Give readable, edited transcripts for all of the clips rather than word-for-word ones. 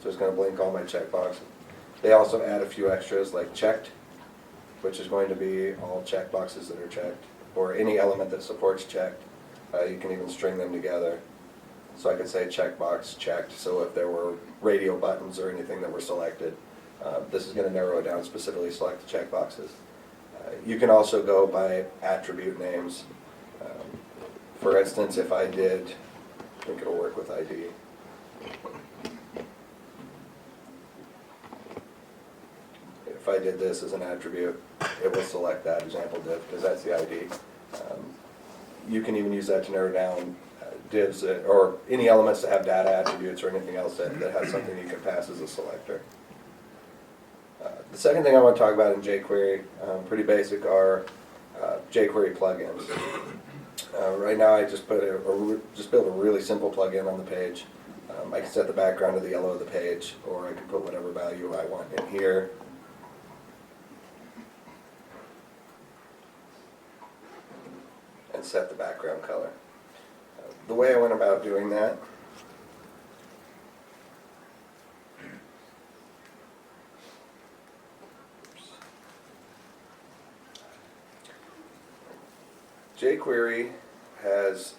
So it's going to blink all my checkboxes. They also add a few extras like checked, which is going to be all checkboxes that are checked, or any element that supports checked. You can even string them together. So I could say checkbox checked, so if there were radio buttons or anything that were selected, this is going to narrow it down, specifically select the checkboxes. You can also go by attribute names. For instance, if I did, I think it'll work with ID. If I did this as an attribute, it will select that example div because that's the ID. You can even use that to narrow down divs or any elements that have data attributes or anything else that has something you can pass as a selector. The second thing I want to talk about in jQuery, pretty basic, are jQuery plugins. Right now I just built a really simple plugin on the page. I can set the background to the yellow of the page, or I can put whatever value I want in here. And set the background color. The way I went about doing that jQuery has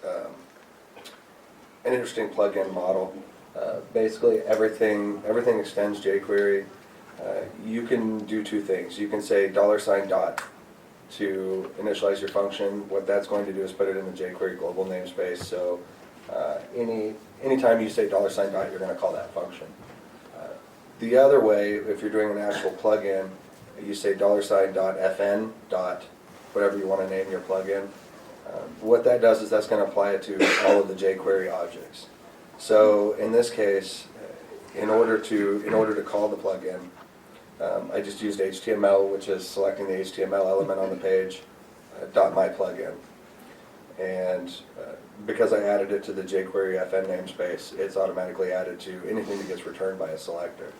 an interesting plugin model. Basically, everything extends jQuery. You can do two things. You can say $dot to initialize your function. What that's going to do is put it in the jQuery global namespace. So anytime you say $dot, you're going to call that function. The other way, if you're doing an actual plugin, you say $.fn whatever you want to name your plugin. What that does is that's going to apply it to all of the jQuery objects. So in this case, in order to call the plugin, I just used HTML, which is selecting the HTML element on the page, .myPlugin. And because I added it to the jQuery FN namespace, it's automatically added to anything that gets returned by a selector.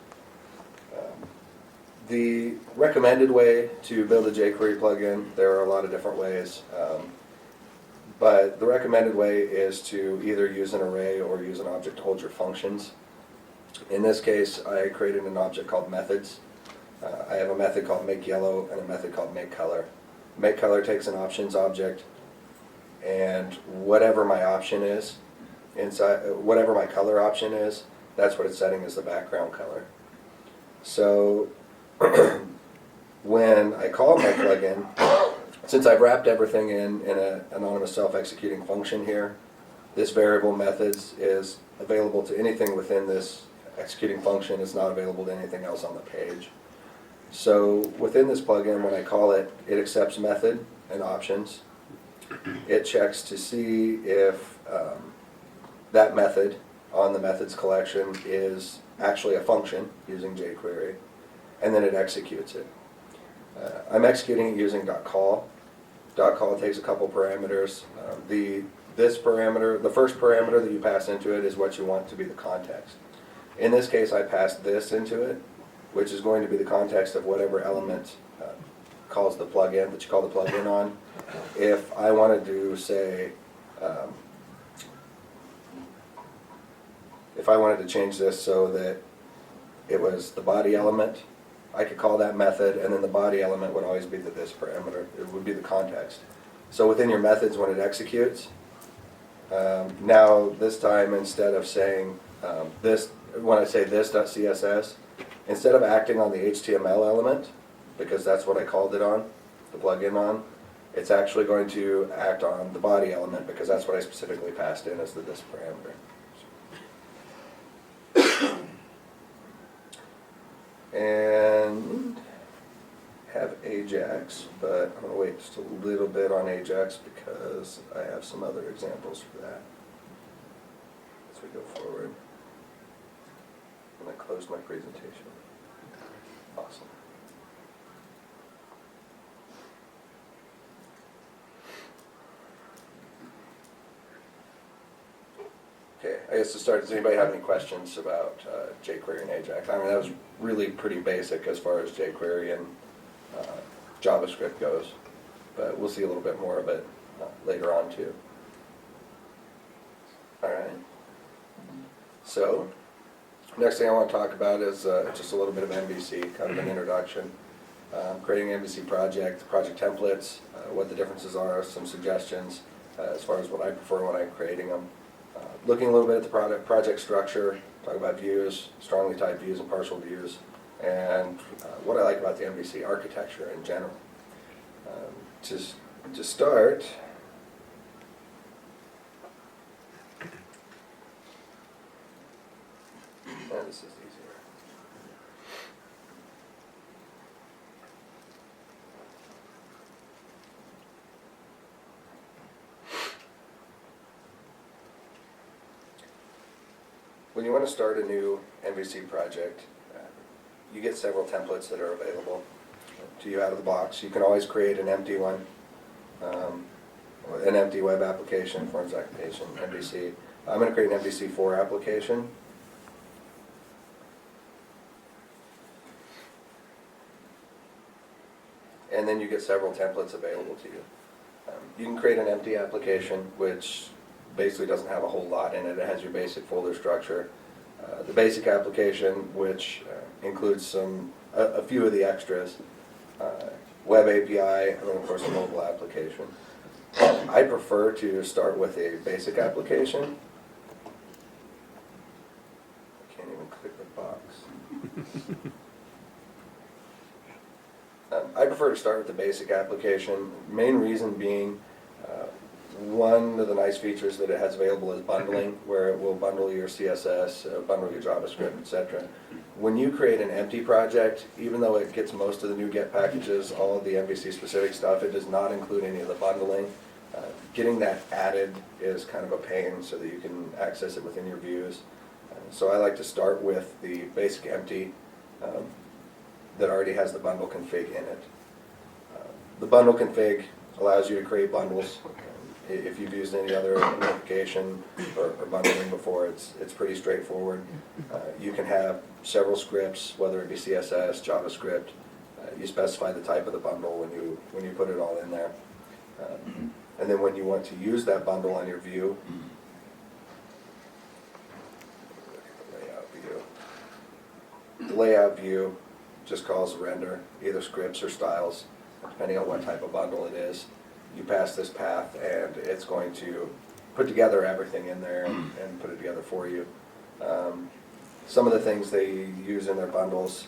The recommended way to build a jQuery plugin, there are a lot of different ways, but the recommended way is to either use an array or use an object to hold your functions. In this case, I created an object called methods. I have a method called makeYellow and a method called makeColor. MakeColor takes an options object, and whatever my option is, whatever my color option is, that's what it's setting as the background color. So when I call my plugin, since I've wrapped everything in an anonymous self-executing function here, this variable methods is available to anything within this executing function. It's not available to anything else on the page. So within this plugin, when I call it, it accepts method and options. It checks to see if that method on the methods collection is actually a function using jQuery, and then it executes it. I'm executing it using .call. .call takes a couple parameters. The first parameter that you pass into it is what you want to be the context. In this case, I passed this into it, which is going to be the context of whatever element calls the plugin, that you call the plugin on. If I wanted to say, if I wanted to change this so that it was the body element, I could call that method, and then the body element would always be this parameter. It would be the context. So within your methods, when it executes, now this time instead of saying this, when I say this.css, instead of acting on the HTML element, because that's what I called it on, the plugin on, it's actually going to act on the body element because that's what I specifically passed in as the this parameter. And have Ajax, but I'm going to wait just a little bit on Ajax because I have some other examples for that as we go forward. And I closed my presentation. Awesome. Okay, I guess to start, does anybody have any questions about jQuery and Ajax? I mean, that was really pretty basic as far as jQuery and JavaScript goes, but we'll see a little bit more of it later on too. All right. So Next thing I want to talk about is just a little bit of MVC, kind of an introduction. Creating an MVC project templates, what the differences are, some suggestions as far as what I prefer when I'm creating them. Looking a little bit at the project structure, talk about views, strongly typed views and partial views, and what I like about the MVC architecture in general. Just to start, this is easier. When you want to start a new MVC project, you get several templates that are available to you out of the box. You can always create an empty one, an empty web application, forms application, MVC. I'm going to create an MVC4 application. And then you get several templates available to you. You can create an empty application, which basically doesn't have a whole lot in it. It has your basic folder structure. The basic application, which includes a few of the extras, web API, and then of course a mobile application. I prefer to start with a basic application. I can't even click the box. I prefer to start with the basic application. Main reason being, one of the nice features that it has available is bundling, where it will bundle your CSS, bundle your JavaScript, etc. When you create an empty project, even though it gets most of the NuGet packages, all of the MVC specific stuff, it does not include any of the bundling. Getting that added is kind of a pain so that you can access it within your views. So I like to start with the basic empty that already has the bundle config in it. The bundle config allows you to create bundles. If you've used any other notification or bundling before, it's pretty straightforward. You can have several scripts, whether it be CSS, JavaScript. You specify the type of the bundle when you put it all in there. And then when you want to use that bundle on your view, the layout view just calls render, either scripts or styles, depending on what type of bundle it is. You pass this path and it's going to put together everything in there and put it together for you. Some of the things they use in their bundles,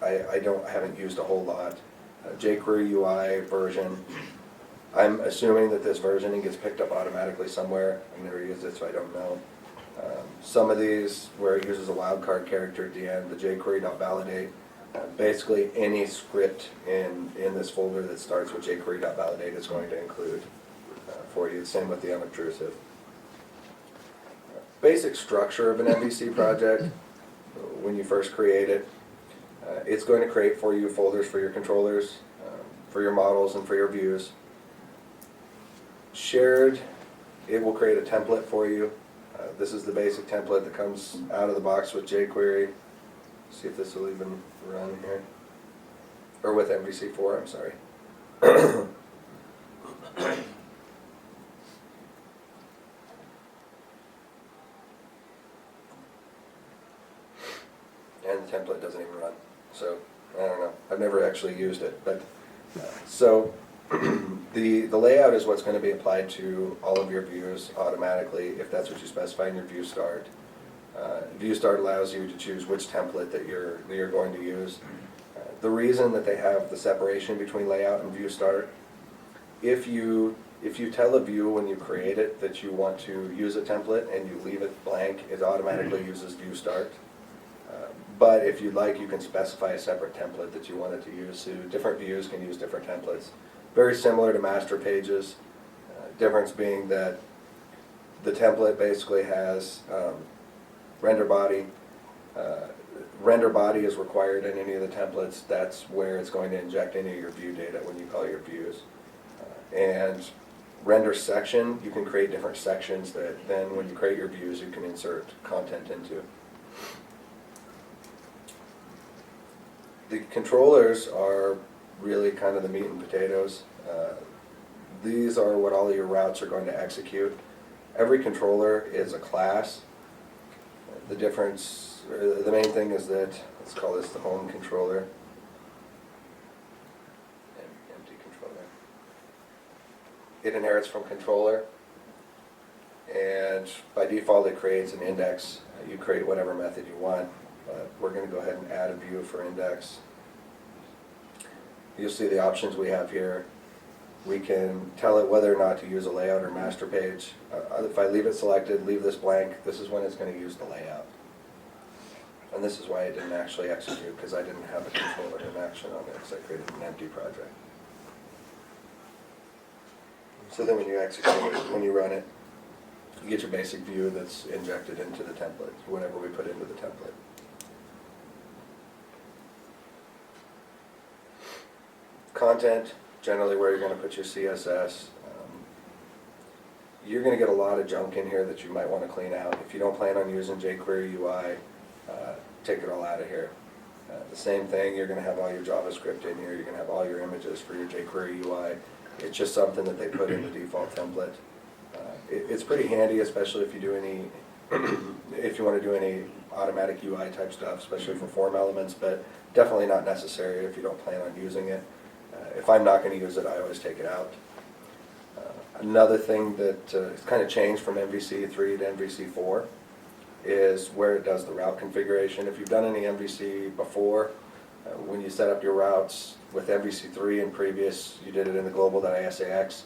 I haven't used a whole lot. jQuery UI version, I'm assuming that this versioning gets picked up automatically somewhere. I've never used it, so I don't know. Some of these, where it uses a wildcard character at the end, the jQuery.validate, basically any script in this folder that starts with jQuery.validate is going to include for you. Same with the unobtrusive. Basic structure of an MVC project, when you first create it, it's going to create for you folders for your controllers, for your models, and for your views. Shared, it will create a template for you. This is the basic template that comes out of the box with jQuery. See if this will even run here. Or with MVC4, I'm sorry. And the template doesn't even run. So, I don't know. I've never actually used it. But so, the layout is what's going to be applied to all of your views automatically if that's what you specify in your view start. View start allows you to choose which template that you're going to use. The reason that they have the separation between layout and view start, if you tell a view when you create it that you want to use a template and you leave it blank, it automatically uses view start. But if you'd like, you can specify a separate template that you want it to use. So different views can use different templates. Very similar to master pages. Difference being that the template basically has render body. Render body is required in any of the templates. That's where it's going to inject any of your view data when you call your views. And render section, you can create different sections that then when you create your views you can insert content into. The controllers are really kind of the meat and potatoes. These are what all of your routes are going to execute. Every controller is a class. The difference, or the main thing is that, let's call this the home controller. Empty controller. It inherits from controller, and by default it creates an index. You create whatever method you want, but we're going to go ahead and add a view for index. You'll see the options we have here. We can tell it whether or not to use a layout or master page. If I leave it selected, leave this blank, this is when it's going to use the layout. And this is why it didn't actually execute, because I didn't have a controller in action on it, because I created an empty project. So then when you execute it, when you run it, you get your basic view that's injected into the template, whatever we put into the template. Content, generally where you're going to put your CSS. You're going to get a lot of junk in here that you might want to clean out. If you don't plan on using jQuery UI, take it all out of here. The same thing, you're going to have all your JavaScript in here, you're going to have all your images for your jQuery UI. It's just something that they put in the default template. It's pretty handy, especially if you do any, if you want to do any automatic UI type stuff, especially for form elements, but definitely not necessary if you don't plan on using it. If I'm not going to use it, I always take it out. Another thing that has kind of changed from MVC 3 to MVC 4 is where it does the route configuration. If you've done any MVC before, when you set up your routes with MVC 3 and previous, you did it in the global.isax,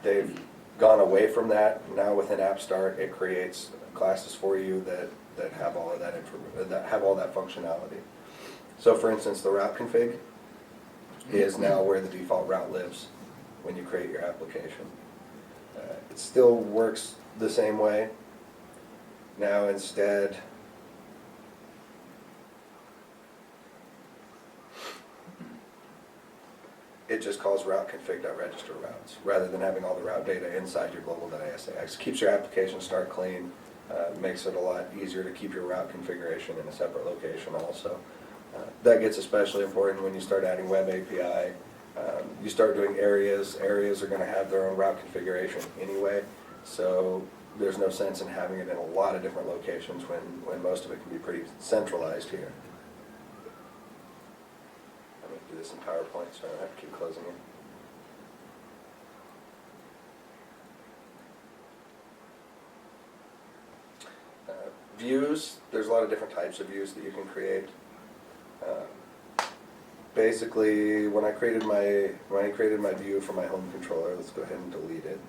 they've gone away from that. Now within AppStart, it creates classes for you that have all of that have all that functionality. So for instance, the route config is now where the default route lives when you create your application. It still works the same way. Now instead, it just calls route config.register routes rather than having all the route data inside your global.isax. Keeps your application start clean, makes it a lot easier to keep your route configuration in a separate location also. That gets especially important when you start adding web API. You start doing areas. Areas are going to have their own route configuration anyway, so there's no sense in having it in a lot of different locations when most of it can be pretty centralized here. I'm going to do this in PowerPoint so I don't have to keep closing it. Views, there's a lot of different types of views that you can create. Basically, when I created my view for my home controller, let's go ahead and delete it.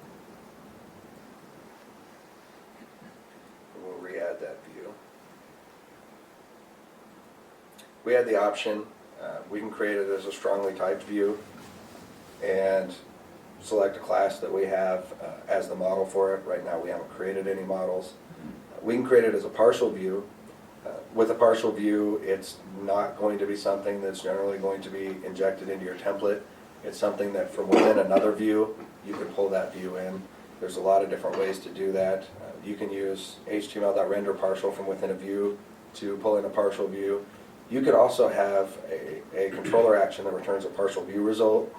We'll re-add that view. We had the option, we can create it as a strongly typed view and select a class that we have as the model for it. Right now we haven't created any models. We can create it as a partial view. With a partial view, it's not going to be something that's generally going to be injected into your template. It's something that from within another view, you can pull that view in. There's a lot of different ways to do that. You can use HTML.render partial from within a view to pull in a partial view. You could also have a controller action that returns a partial view result.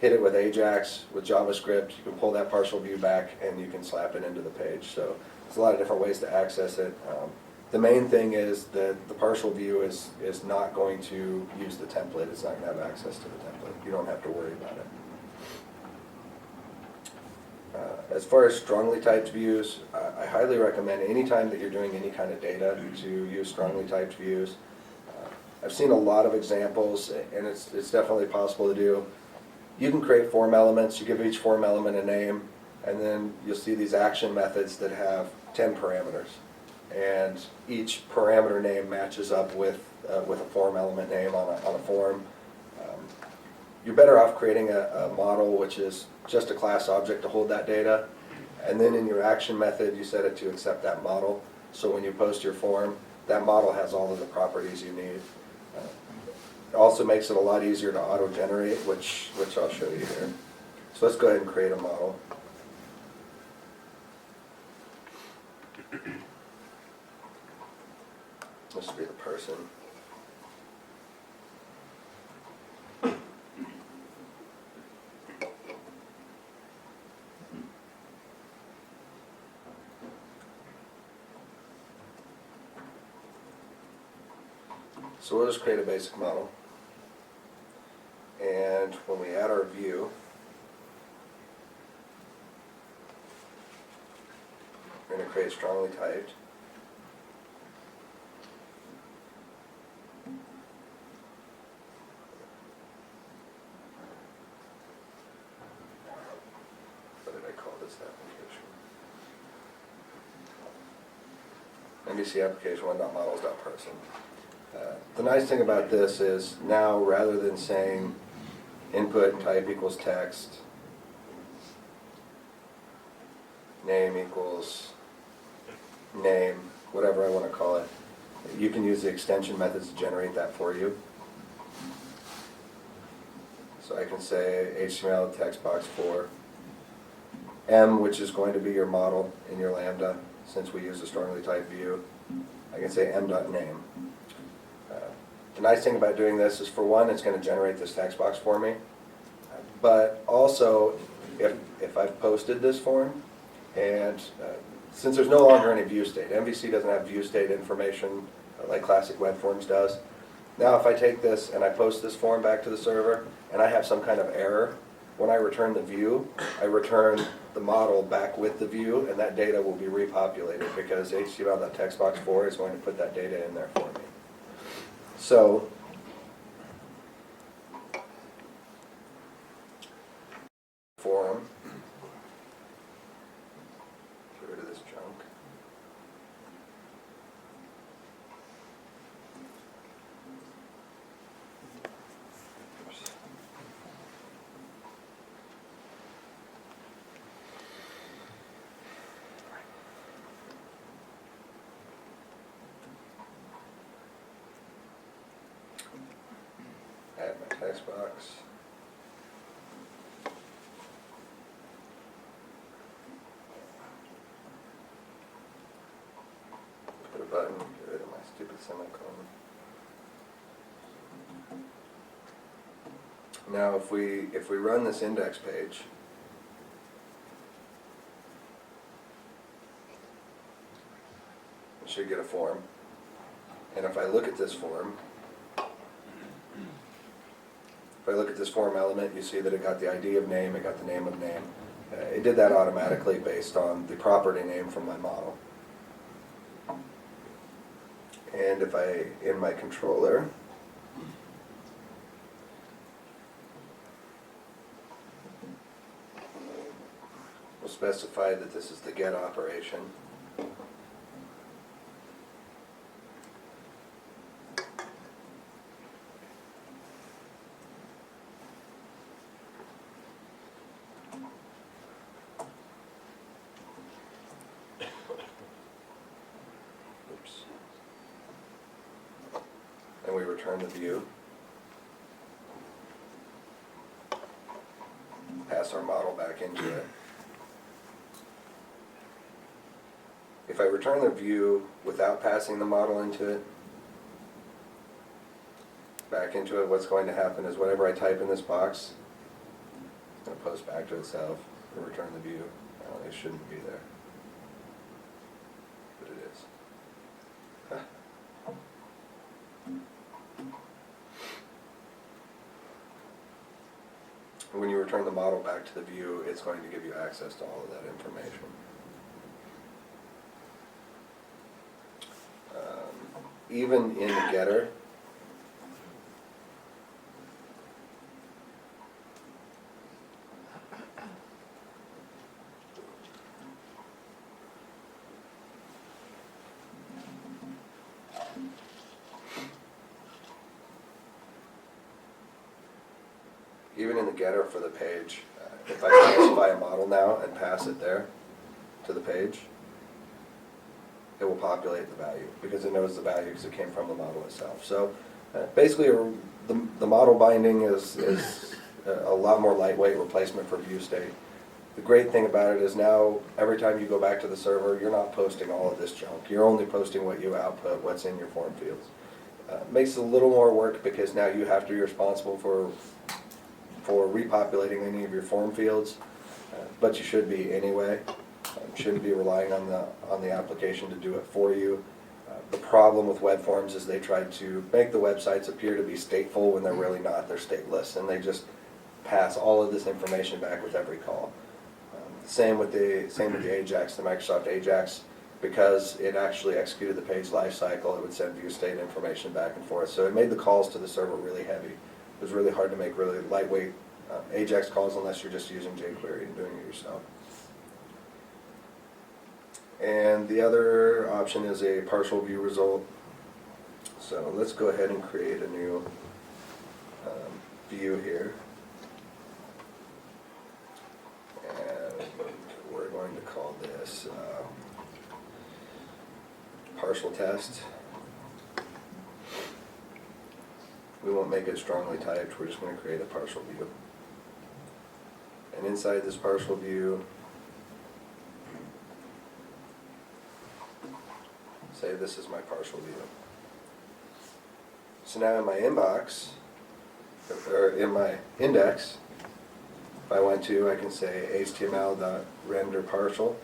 Hit it with Ajax, with JavaScript, you can pull that partial view back and you can slap it into the page. So there's a lot of different ways to access it. The main thing is that the partial view is not going to use the template. It's not going to have access to the template. You don't have to worry about it. As far as strongly typed views, I highly recommend anytime that you're doing any kind of data to use strongly typed views. I've seen a lot of examples, and it's definitely possible to do. You can create form elements. You give each form element a name, and then you'll see these action methods that have 10 parameters. And each parameter name matches up with a form element name on a form. You're better off creating a model which is just a class object to hold that data, and then in your action method you set it to accept that model. So when you post your form, that model has all of the properties you need. It also makes it a lot easier to auto-generate, which I'll show you here. So let's go ahead and create a model. This will be the person. So we'll just create a basic model. And when we add our view, we're going to create strongly typed. What did I call this application? NBC application one.models.person. The nice thing about this is now, rather than saying input type equals text, name equals name, whatever I want to call it, you can use the extension methods to generate that for you. So I can say HTML text box for M, which is going to be your model in your Lambda, since we use a strongly typed view. I can say m.name. The nice thing about doing this is, for one, it's going to generate this text box for me. But also, if I've posted this form, and since there's no longer any view state, MVC doesn't have view state information like classic web forms does. Now if I take this and I post this form back to the server, and I have some kind of error, when I return the view, I return the model back with the view, and that data will be repopulated because HTML.textbox4 is going to put that data in there for me. So form, get rid of this junk. Oops. Add my text box. Put a button, get rid of my stupid semicolon. Now if we run this index page, it should get a form. And if I look at this form, if I look at this form element, you see that it got the ID of name, it got the name of name. It did that automatically based on the property name from my model. And if I, in my controller, we'll specify that this is the get operation. And we return the view, pass our model back into it. If I return the view without passing the model into it, back into it, what's going to happen is whatever I type in this box, it's going to post back to itself and return the view. Well, it shouldn't be there, but it is. When you return the model back to the view, it's going to give you access to all of that information. Even in the getter, for the page, if I specify a model now and pass it there to the page, it will populate the value because it knows the value because it came from the model itself. So basically the model binding is a lot more lightweight replacement for view state. The great thing about it is now every time you go back to the server, you're not posting all of this junk. You're only posting what you output, what's in your form fields. Makes it a little more work because now you have to be responsible for repopulating any of your form fields, but you should be anyway. Shouldn't be relying on the application to do it for you. The problem with web forms is they try to make the websites appear to be stateful when they're really not. They're stateless, and they just pass all of this information back with every call. Same with the Ajax, the Microsoft Ajax, because it actually executed the page lifecycle. It would send view state information back and forth. So it made the calls to the server really heavy. It was really hard to make really lightweight Ajax calls unless you're just using jQuery and doing it yourself. And the other option is a partial view result. So let's go ahead and create a new view here. And we're going to call this partial test. We won't make it strongly typed, we're just going to create a partial view. And inside this partial view, say this is my partial view. So now in my inbox, or in my index, if I want to, I can say html.renderPartial.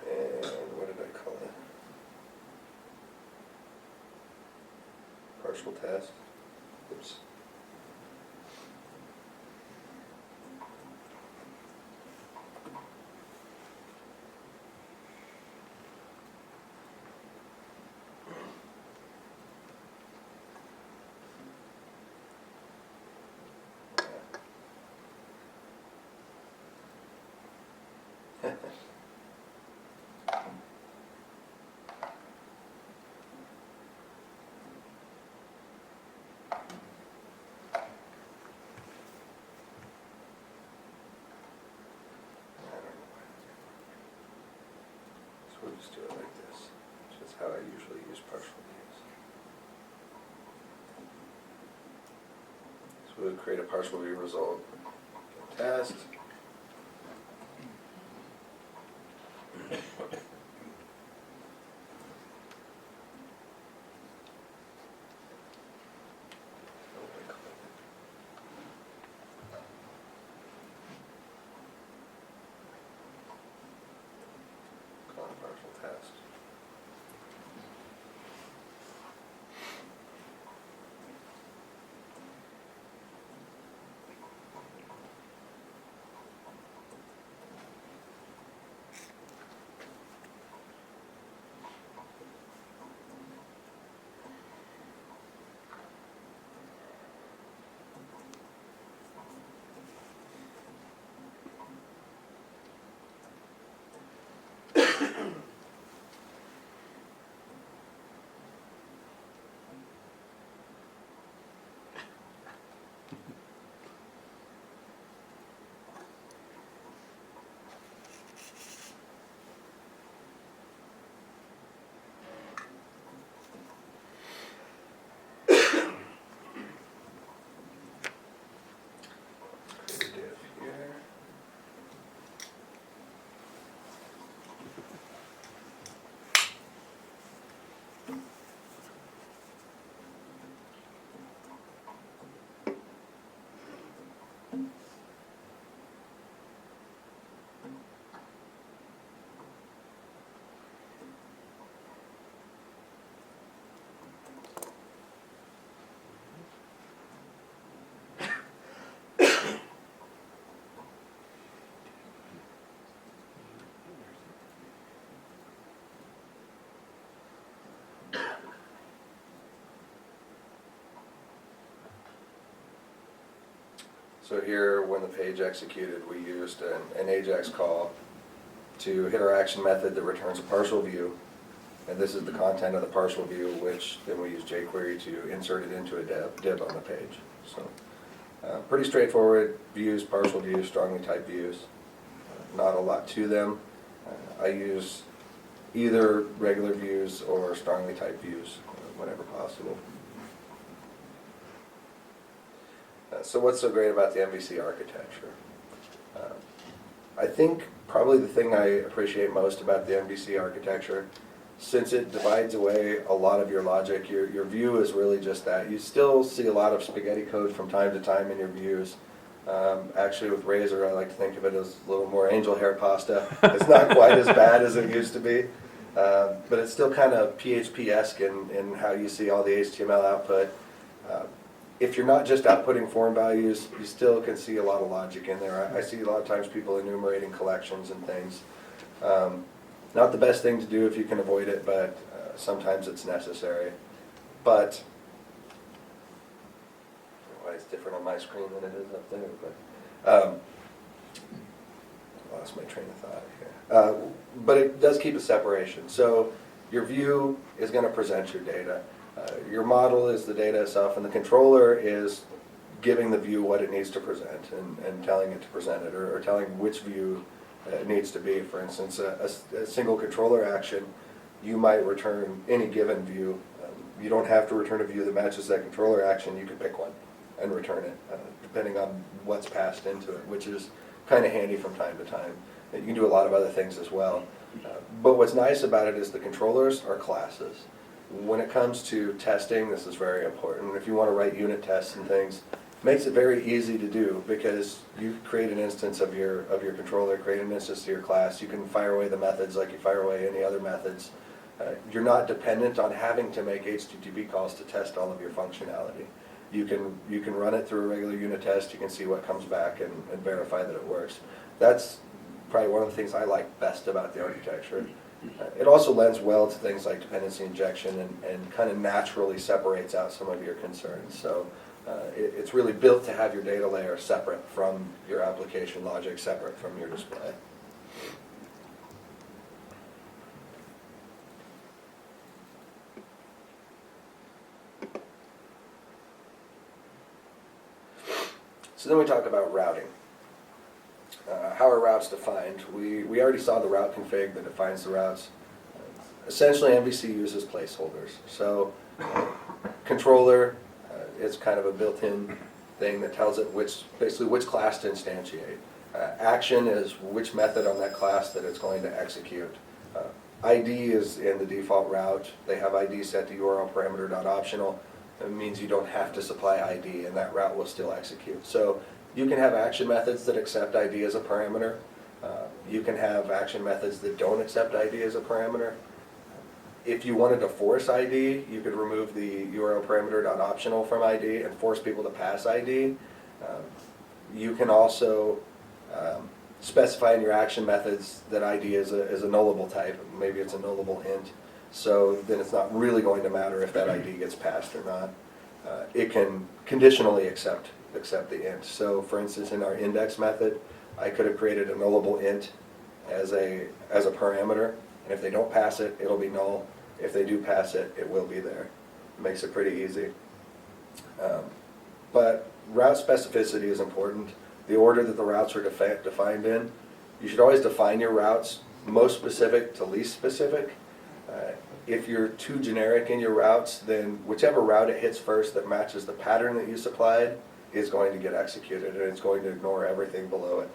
And what did I call it? Partial test. Oops. We'll just do it like this, which is how I usually use partial views. So we'll create a partial view result test. Test. So here, when the page executed, we used an Ajax call to hit our action method that returns a partial view. And this is the content of the partial view, which then we use jQuery to insert it into a div on the page. So pretty straightforward views, partial views, strongly typed views. Not a lot to them. I use either regular views or strongly typed views whenever possible. So what's so great about the MVC architecture? I think probably the thing I appreciate most about the MVC architecture, since it divides away a lot of your logic, your view is really just that. You still see a lot of spaghetti code from time to time in your views, Actually, with Razor, I like to think of it as a little more angel hair pasta. It's not quite as bad as it used to be, but it's still kind of PHP-esque in how you see all the HTML output. If you're not just outputting form values, you still can see a lot of logic in there. I see a lot of times people enumerating collections and things. Not the best thing to do if you can avoid it, but sometimes it's necessary. But why it's different on my screen than it is up there. But I lost my train of thought here. But it does keep a separation. So your view is going to present your data. Your model is the data itself, and the controller is giving the view what it needs to present and telling it to present it, or telling which view it needs to be. For instance, a single controller action, you might return any given view. You don't have to return a view that matches that controller action. You can pick one and return it, depending on what's passed into it, which is kind of handy from time to time. You can do a lot of other things as well. But what's nice about it is the controllers are classes. When it comes to testing, this is very important. If you want to write unit tests and things, it makes it very easy to do, because you create an instance of your controller, create an instance of your class. You can fire away the methods like you fire away any other methods. You're not dependent on having to make HTTP calls to test all of your functionality. You can run it through a regular unit test. You can see what comes back and verify that it works. That's probably one of the things I like best about the architecture. It also lends well to things like dependency injection and kind of naturally separates out some of your concerns. So it's really built to have your data layer separate from your application logic, separate from your display. So then we talk about routing. How are routes defined? We already saw the route config that defines the routes. Essentially, MVC uses placeholders. So controller is kind of a built-in thing that tells it basically which class to instantiate. Action is which method on that class that it's going to execute. ID is in the default route. They have ID set to URL parameter.optional. It means you don't have to supply ID, and that route will still execute. So you can have action methods that accept ID as a parameter. You can have action methods that don't accept ID as a parameter. If you wanted to force ID, you could remove the URL parameter.optional from ID and force people to pass ID. You can also specify in your action methods that ID is a nullable type. Maybe it's a nullable int. So then it's not really going to matter if that ID gets passed or not. It can conditionally accept the int. So for instance, in our index method, I could have created a nullable int as a parameter, and if they don't pass it, it'll be null. If they do pass it, it will be there. It makes it pretty easy. But route specificity is important. The order that the routes are defined in, you should always define your routes most specific to least specific. If you're too generic in your routes, then whichever route it hits first that matches the pattern that you supplied is going to get executed, and it's going to ignore everything below it.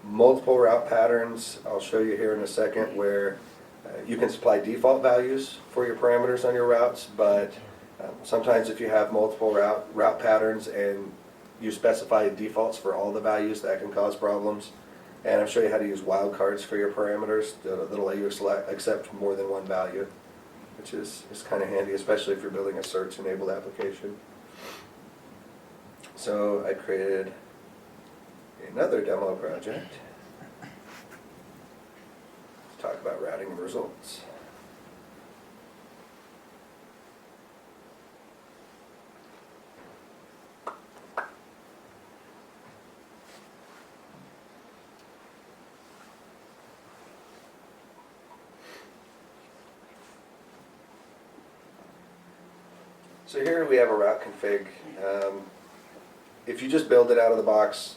Multiple route patterns, I'll show you here in a second, where you can supply default values for your parameters on your routes, but sometimes if you have multiple route patterns and you specify defaults for all the values, that can cause problems. And I'll show you how to use wildcards for your parameters that'll let you accept more than one value, which is kind of handy, especially if you're building a search-enabled application. So I created another demo project to talk about routing and results. So here we have a route config. If you just build it out of the box,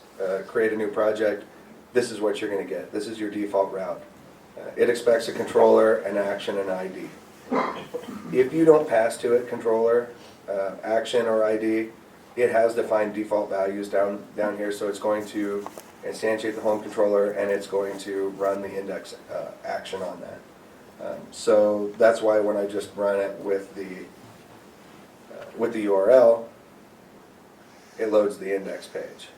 create a new project, this is what you're going to get. This is your default route. It expects a controller, an action, and ID. If you don't pass to it controller, action, or ID, it has defined default values down here, so it's going to instantiate the home controller and it's going to run the index action on that. So that's why when I just run it with the URL, it loads the index page.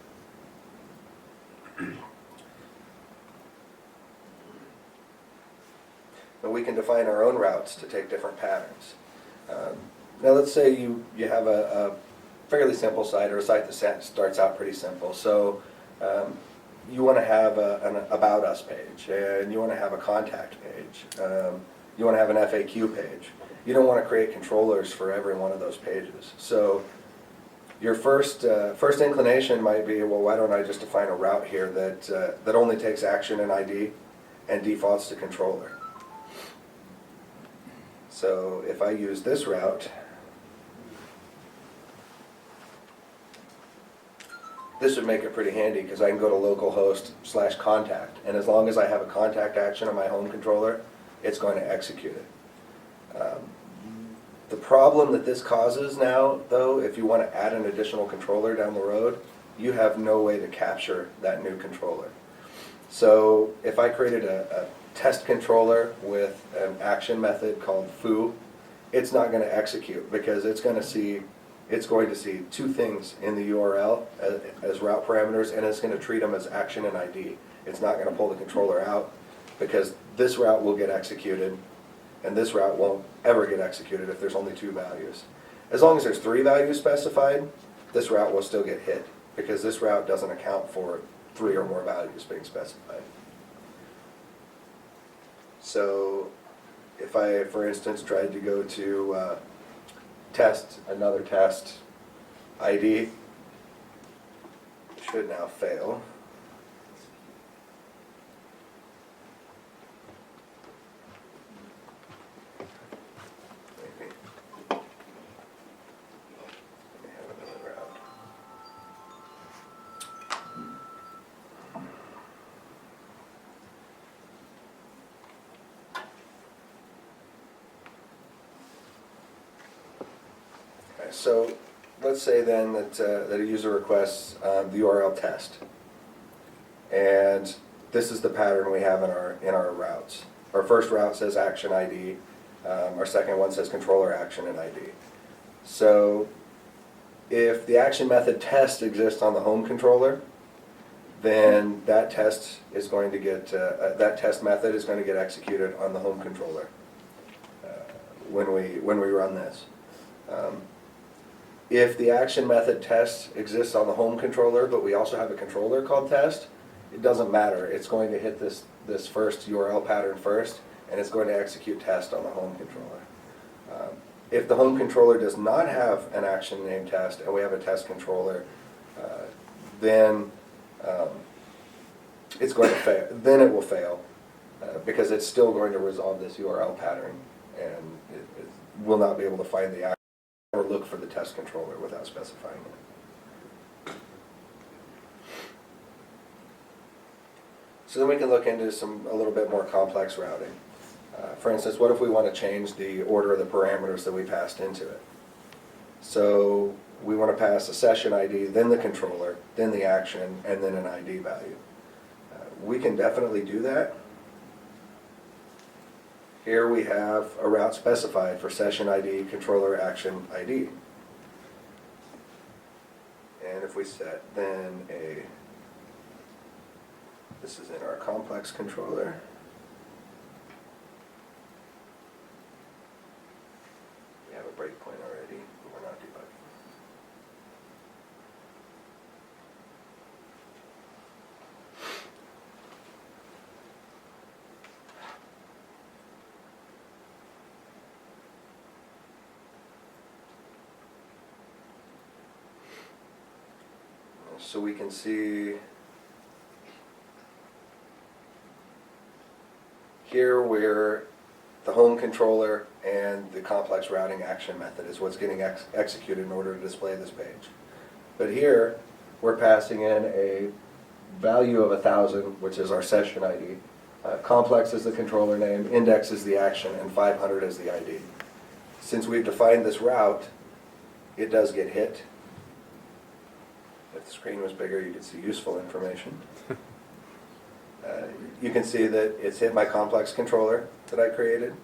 And we can define our own routes to take different patterns. Now let's say you have a fairly simple site, or a site that starts out pretty simple. So you want to have an About Us page, and you want to have a contact page. You want to have an FAQ page. You don't want to create controllers for every one of those pages. So your first inclination might be, well, why don't I just define a route here that only takes action and ID and defaults to controller. So if I use this route, this would make it pretty handy because I can go to localhost/contact, and as long as I have a contact action on my home controller, it's going to execute it. The problem that this causes now, though, if you want to add an additional controller down the road, you have no way to capture that new controller. So if I created a test controller with an action method called foo, it's not going to execute because it's going to see two things in the URL as route parameters, and it's going to treat them as action and ID. It's not going to pull the controller out because this route will get executed and this route won't ever get executed if there's only two values. As long as there's three values specified, this route will still get hit because this route doesn't account for three or more values being specified. So if I, for instance, tried to go to another test ID, it should now fail. Maybe. Let me have another route. So let's say then that a user requests the URL test, and this is the pattern we have in our routes. Our first route says action ID. Our second one says controller action and ID. So if the action method test exists on the home controller, then that test is going to get that test method is going to get executed on the home controller when we run this. If the action method test exists on the home controller, but we also have a controller called test, it doesn't matter. It's going to hit this first URL pattern first, and it's going to execute test on the home controller. If the home controller does not have an action named test, and we have a test controller, then it's going to fail. Then it will fail because it's still going to resolve this URL pattern, and it will not be able to find the action or look for the test controller without specifying it. So then we can look into a little bit more complex routing. For instance, what if we want to change the order of the parameters that we passed into it? So we want to pass a session ID, then the controller, then the action, and then an ID value. We can definitely do that. Here we have a route specified for session ID, controller action ID. And if we set then this is in our complex controller. We have a breakpoint already, but we're not debugging. So we can see here where the home controller and the complex routing action method is what's getting executed in order to display this page. But here we're passing in a value of 1,000, which is our session ID. Complex is the controller name, index is the action, and 500 is the ID. Since we've defined this route, it does get hit. If the screen was bigger, you could see useful information. You can see that it's hit my complex controller that I created.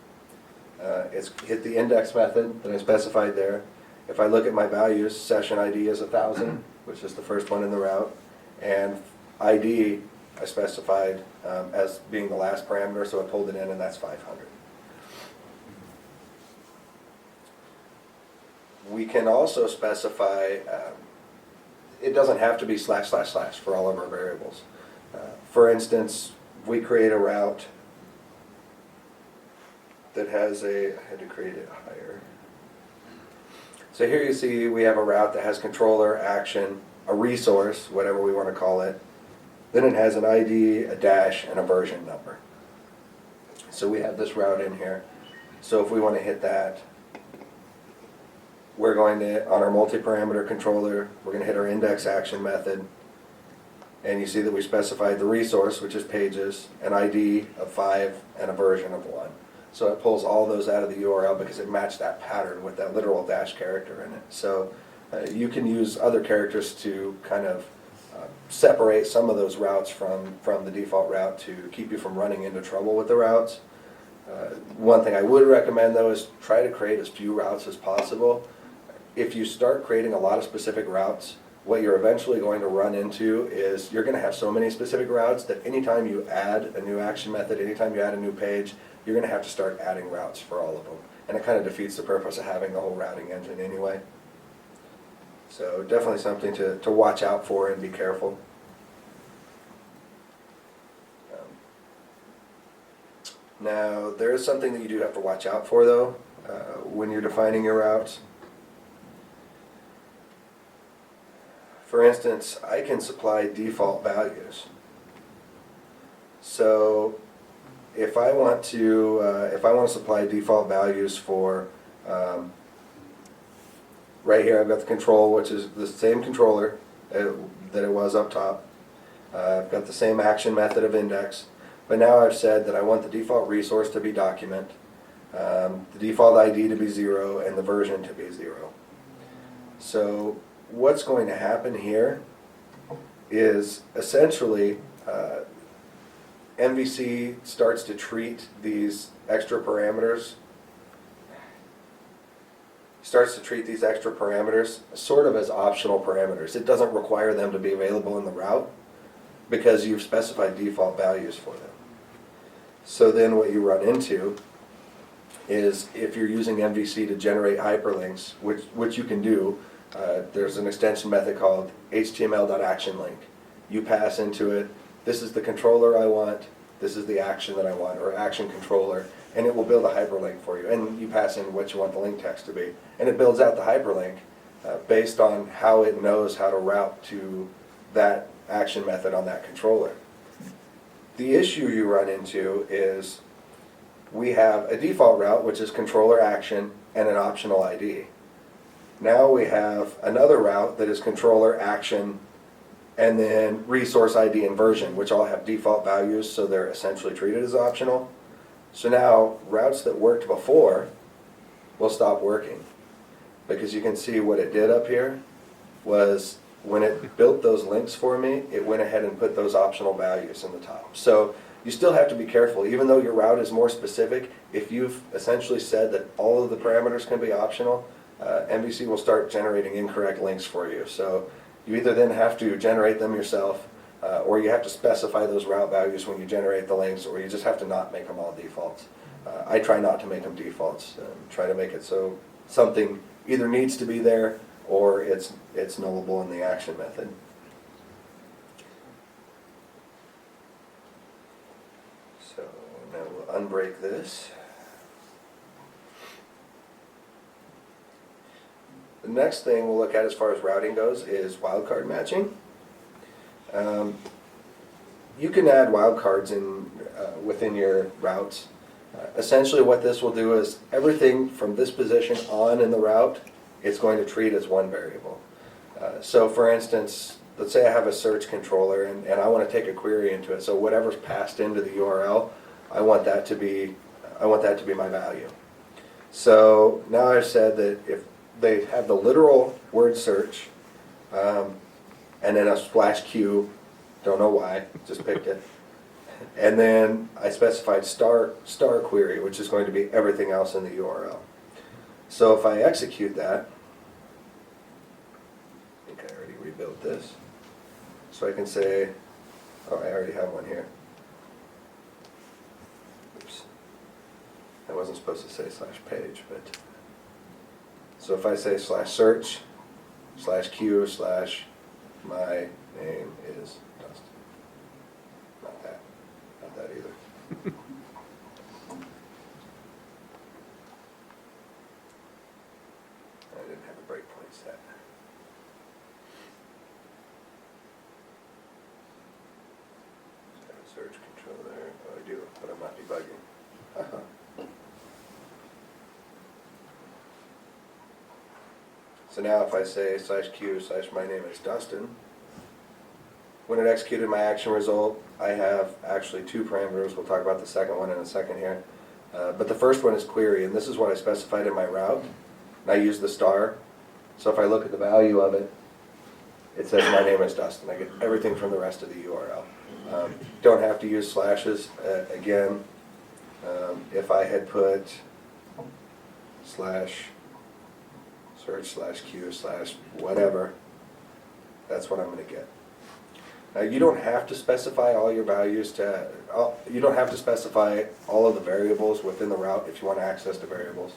It's hit the index method that I specified there. If I look at my values, session ID is 1,000, which is the first one in the route, and ID I specified as being the last parameter, so I pulled it in, and that's 500. We can also specify, it doesn't have to be // for all of our variables. For instance, we create a route that has I had to create it higher. So here you see we have a route that has controller, action, a resource, whatever we want to call it. Then it has an ID, a dash, and a version number. So we have this route in here. So if we want to hit that, we're going to, on our multi-parameter controller, we're going to hit our index action method. And you see that we specified the resource, which is pages, an ID of 5, and a version of 1. So it pulls all those out of the URL because it matched that pattern with that literal dash character in it. So you can use other characters to kind of separate some of those routes from the default route to keep you from running into trouble with the routes. One thing I would recommend though is try to create as few routes as possible. If you start creating a lot of specific routes, what you're eventually going to run into is you're going to have so many specific routes that anytime you add a new action method, anytime you add a new page, you're going to have to start adding routes for all of them. And it kind of defeats the purpose of having the whole routing engine anyway. So definitely something to watch out for and be careful. Now, there is something that you do have to watch out for though when you're defining your routes. For instance, I can supply default values. So if I want to supply default values for right here, I've got the control, which is the same controller that it was up top. I've got the same action method of index, but now I've said that I want the default resource to be document, the default ID to be 0, and the version to be 0. So what's going to happen here is essentially MVC starts to treat these extra parameters sort of as optional parameters. It doesn't require them to be available in the route because you've specified default values for them. So then what you run into is if you're using MVC to generate hyperlinks, which you can do, there's an extension method called html.actionLink. You pass into it, this is the controller I want, this is the action that I want, or action controller, and it will build a hyperlink for you. And you pass in what you want the link text to be. And it builds out the hyperlink based on how it knows how to route to that action method on that controller. The issue you run into is we have a default route, which is controller action and an optional ID. Now we have another route that is controller action and then resource ID and version, which all have default values, so they're essentially treated as optional. So now routes that worked before will stop working, because you can see what it did up here was when it built those links for me, it went ahead and put those optional values in the top. So you still have to be careful, even though your route is more specific. If you've essentially said that all of the parameters can be optional, MVC will start generating incorrect links for you. So you either then have to generate them yourself, or you have to specify those route values when you generate the links, or you just have to not make them all defaults. I try not to make them defaults, try to make it so something either needs to be there or it's nullable in the action method. So now we'll unbreak this. The next thing we'll look at as far as routing goes is wildcard matching. You can add wildcards in within your routes. Essentially what this will do is everything from this position on in the route, it's going to treat as one variable. So for instance, let's say I have a search controller and I want to take a query into it. So whatever's passed into the URL, I want that to be my value. So now I've said that if they have the literal word search and then a /q, don't know why, just picked it. And then I specified star query, which is going to be everything else in the URL. So if I execute that, I think I already rebuilt this. So I can say, oh, I already have one here. Oops. I wasn't supposed to say /page, but. So if I say /search, /q, /my name is Dustin. Not that. Not that either. I didn't have a breakpoint set. Search control there. Oh, I do, but I'm not debugging. So now if I say /q /my name is Dustin, when it executed my action result, I have actually two parameters. We'll talk about the second one in a second here. But the first one is query, and this is what I specified in my route. And I use the star. So if I look at the value of it, it says my name is Dustin. I get everything from the rest of the URL. Don't have to use slashes. Again, if I had put /search /q /whatever, that's what I'm going to get. Now you don't have to specify all your values you don't have to specify all of the variables within the route if you want to access the variables.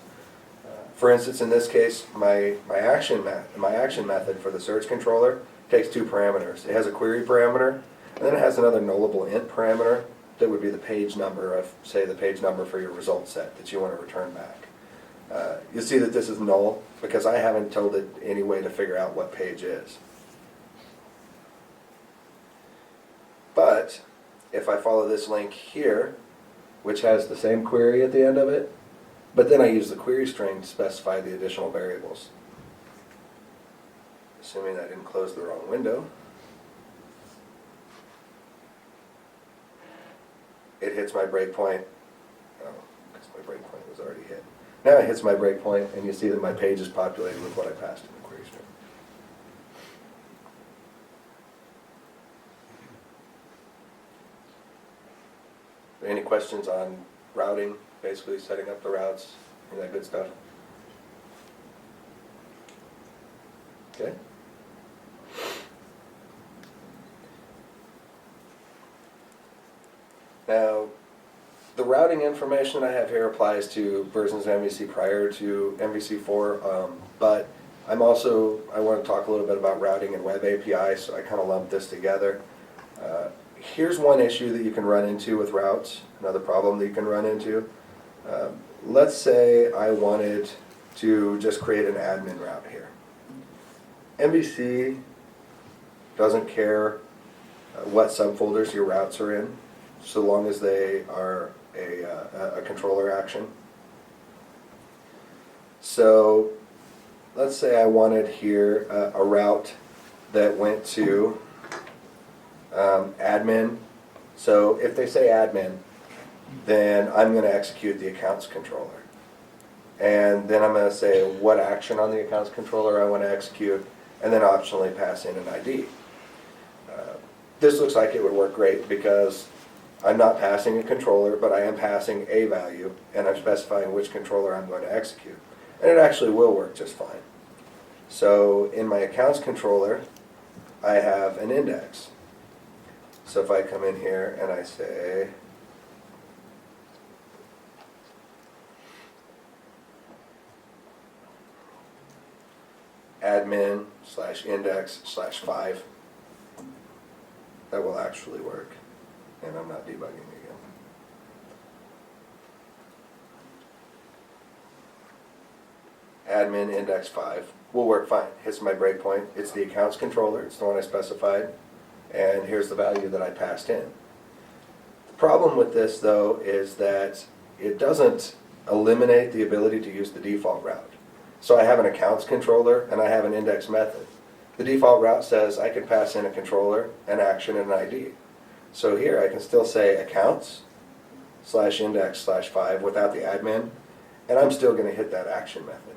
For instance, in this case, my action method for the search controller takes two parameters. It has a query parameter, and then it has another nullable int parameter that would be the page number of, say, the page number for your result set that you want to return back. You'll see that this is null because I haven't told it any way to figure out what page is. But if I follow this link here, which has the same query at the end of it, but then I use the query string to specify the additional variables. Assuming I didn't close the wrong window. It hits my breakpoint. Oh, because my breakpoint was already hit. Now it hits my breakpoint, and you see that my page is populated with what I passed in the query string. Any questions on routing, basically setting up the routes, any of that good stuff? Okay. Now, the routing information I have here applies to versions of MVC prior to MVC4, but I want to talk a little bit about routing and web API, so I kind of lumped this together. Here's one issue that you can run into with routes, another problem that you can run into. Let's say I wanted to just create an admin route here. MVC doesn't care what subfolders your routes are in, so long as they are a controller action. So let's say I wanted here a route that went to admin. So if they say admin, then I'm going to execute the accounts controller. And then I'm going to say what action on the accounts controller I want to execute, and then optionally pass in an ID. This looks like it would work great because I'm not passing a controller, but I am passing a value, and I'm specifying which controller I'm going to execute. And it actually will work just fine. So in my accounts controller, I have an index. So if I come in here and I say, admin /index/5, that will actually work. And I'm not debugging again. Admin index 5 will work fine. Hits my breakpoint. It's the accounts controller. It's the one I specified. And here's the value that I passed in. The problem with this, though, is that it doesn't eliminate the ability to use the default route. So I have an accounts controller and I have an index method. The default route says I can pass in a controller, an action, and an ID. So here I can still say accounts /index/5 without the admin, and I'm still going to hit that action method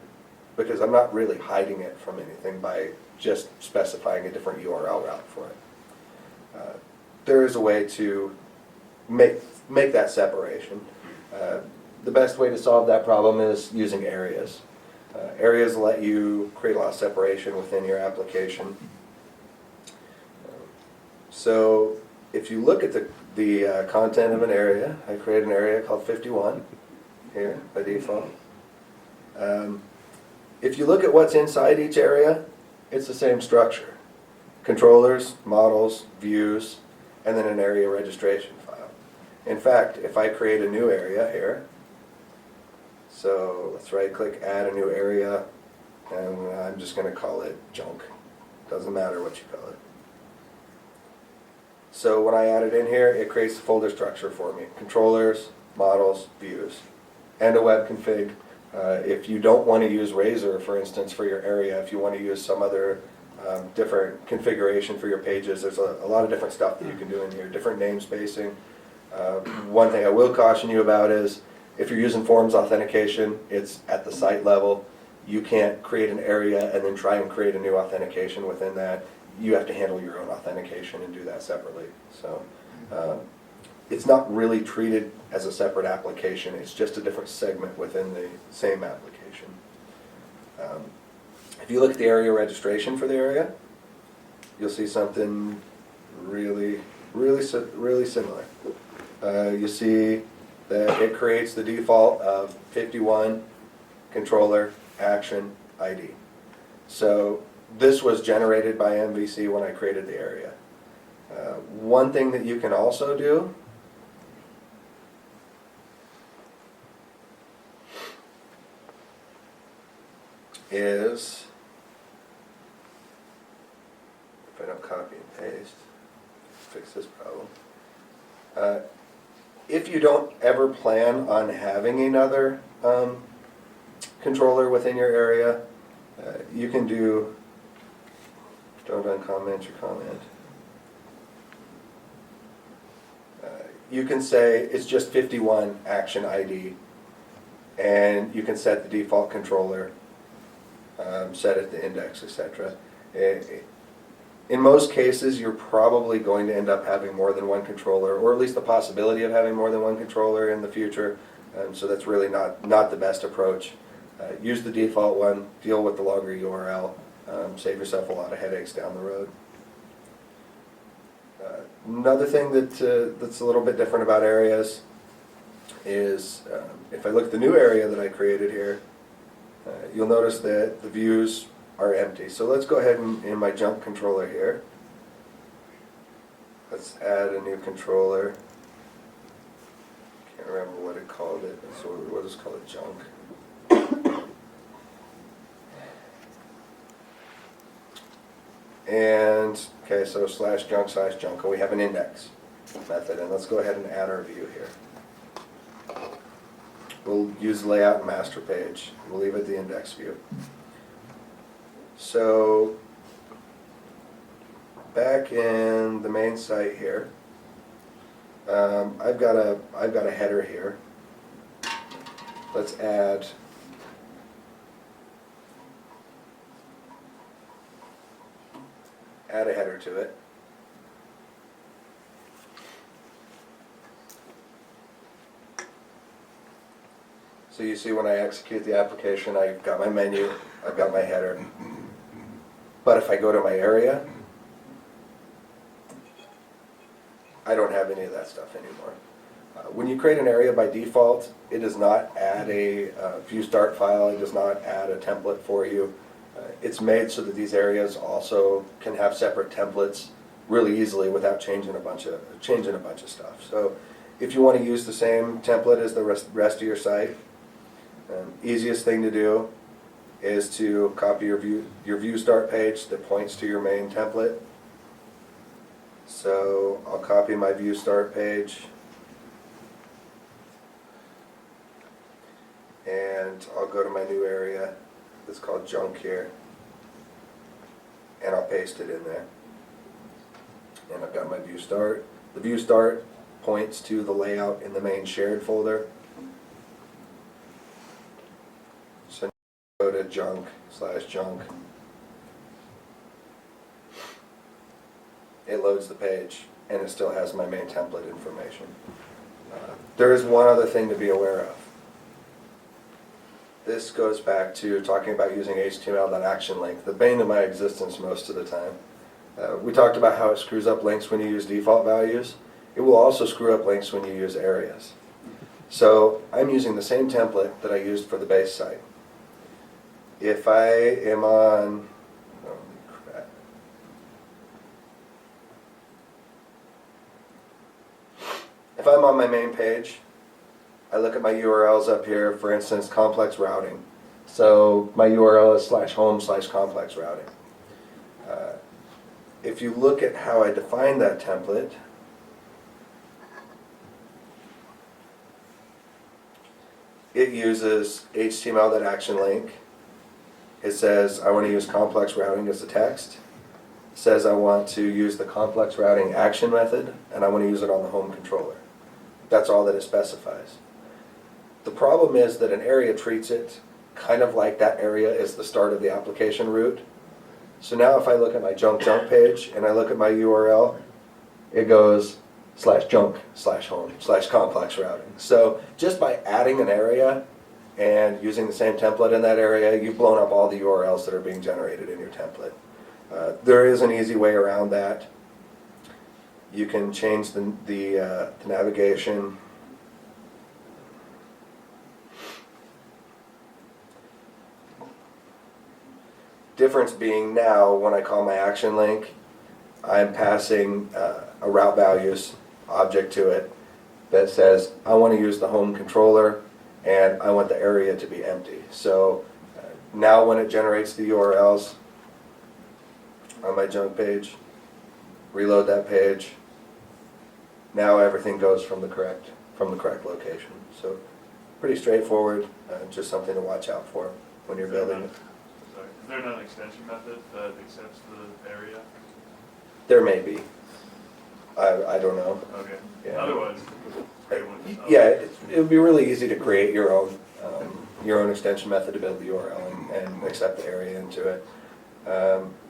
because I'm not really hiding it from anything by just specifying a different URL route for it. There is a way to make that separation. The best way to solve that problem is using areas. Areas let you create a lot of separation within your application. So if you look at the content of an area, I create an area called 51 here by default. If you look at what's inside each area, it's the same structure. Controllers, models, views, and then an area registration file. In fact, if I create a new area here, so let's right click, add a new area, and I'm just going to call it junk. Doesn't matter what you call it. So when I add it in here, it creates the folder structure for me. Controllers, models, views, and a web config. If you don't want to use Razor, for instance, for your area, if you want to use some other different configuration for your pages, there's a lot of different stuff that you can do in here, different namespacing. One thing I will caution you about is if you're using forms authentication, it's at the site level. You can't create an area and then try and create a new authentication within that. You have to handle your own authentication and do that separately. So it's not really treated as a separate application. It's just a different segment within the same application. If you look at the area registration for the area, you'll see something really similar. You see that it creates the default of 51 controller action ID. So this was generated by MVC when I created the area. One thing that you can also do is, if I don't copy and paste, fix this problem. If you don't ever plan on having another controller within your area, you can do don't uncomment your comment. You can say it's just 51 action ID, and you can set the default controller, set it the index, etc. In most cases, you're probably going to end up having more than one controller, or at least the possibility of having more than one controller in the future. So that's really not the best approach. Use the default one, deal with the longer URL, save yourself a lot of headaches down the road. Another thing that's a little bit different about areas is if I look at the new area that I created here, you'll notice that the views are empty. So let's go ahead and in my junk controller here, let's add a new controller. Can't remember what it called it, so we'll just call it junk. And okay, so /junk/junk, and we have an index method, and let's go ahead and add our view here. We'll use layout and master page. We'll leave it the index view. So back in the main site here, I've got a header here. Let's add a header to it. So you see when I execute the application, I've got my menu, I've got my header. But if I go to my area, I don't have any of that stuff anymore. When you create an area by default, it does not add a view start file, it does not add a template for you. It's made so that these areas also can have separate templates really easily without changing a bunch of stuff. So if you want to use the same template as the rest of your site, easiest thing to do is to copy your view start page that points to your main template. So I'll copy my view start page, and I'll go to my new area that's called junk here, and I'll paste it in there. And I've got my view start. The view start points to the layout in the main shared folder. So go to junk/junk. It loads the page, and it still has my main template information. There is one other thing to be aware of. This goes back to talking about using HTML.ActionLink, the bane of my existence most of the time. We talked about how it screws up links when you use default values. It will also screw up links when you use areas. So I'm using the same template that I used for the base site. If I am on, oh, crap. If I'm on my main page, I look at my URLs up here, for instance, complex routing. So my URL is /home/complex routing. If you look at how I define that template, it uses HTML.action link. It says I want to use complex routing as the text. It says I want to use the complex routing action method, and I want to use it on the home controller. That's all that it specifies. The problem is that an area treats it kind of like that area is the start of the application route. So now if I look at my junk page and I look at my URL, it goes /junk/home/complex routing. So just by adding an area and using the same template in that area, you've blown up all the URLs that are being generated in your template. There is an easy way around that. You can change the navigation. Difference being now, when I call my action link, I'm passing a route values object to it that says I want to use the home controller and I want the area to be empty. So now when it generates the URLs on my junk page, reload that page, now everything goes from the correct location. So pretty straightforward, just something to watch out for when you're building it. Is there not an extension method that accepts the area? There may be. I don't know. Okay. Yeah. Otherwise, create one yourself. Yeah, it would be really easy to create your own extension method to build the URL and accept the area into it.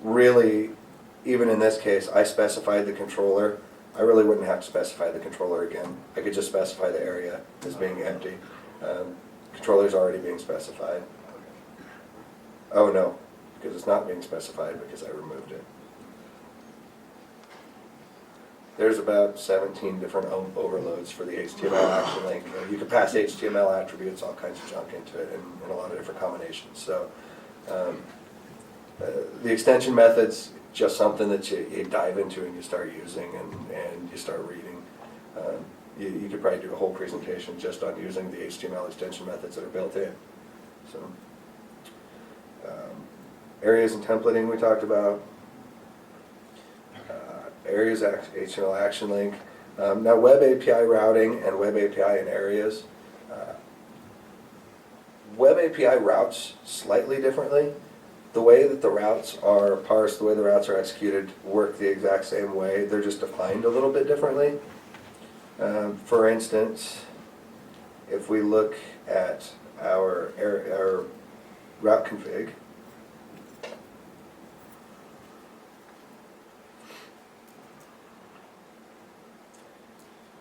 Really, even in this case, I specified the controller. I really wouldn't have to specify the controller again. I could just specify the area as being empty. Controller's already being specified. Oh no, because it's not being specified because I removed it. There's about 17 different overloads for the HTML action link. You can pass HTML attributes, all kinds of junk into it in a lot of different combinations. So the extension method's just something that you dive into and you start using and you start reading. You could probably do a whole presentation just on using the HTML extension methods that are built in. So. Areas and templating we talked about. Areas HTML action link. Now web API routing and web API in areas. Web API routes slightly differently. The way that the routes are parsed, the way the routes are executed work the exact same way. They're just defined a little bit differently. For instance, if we look at our route config,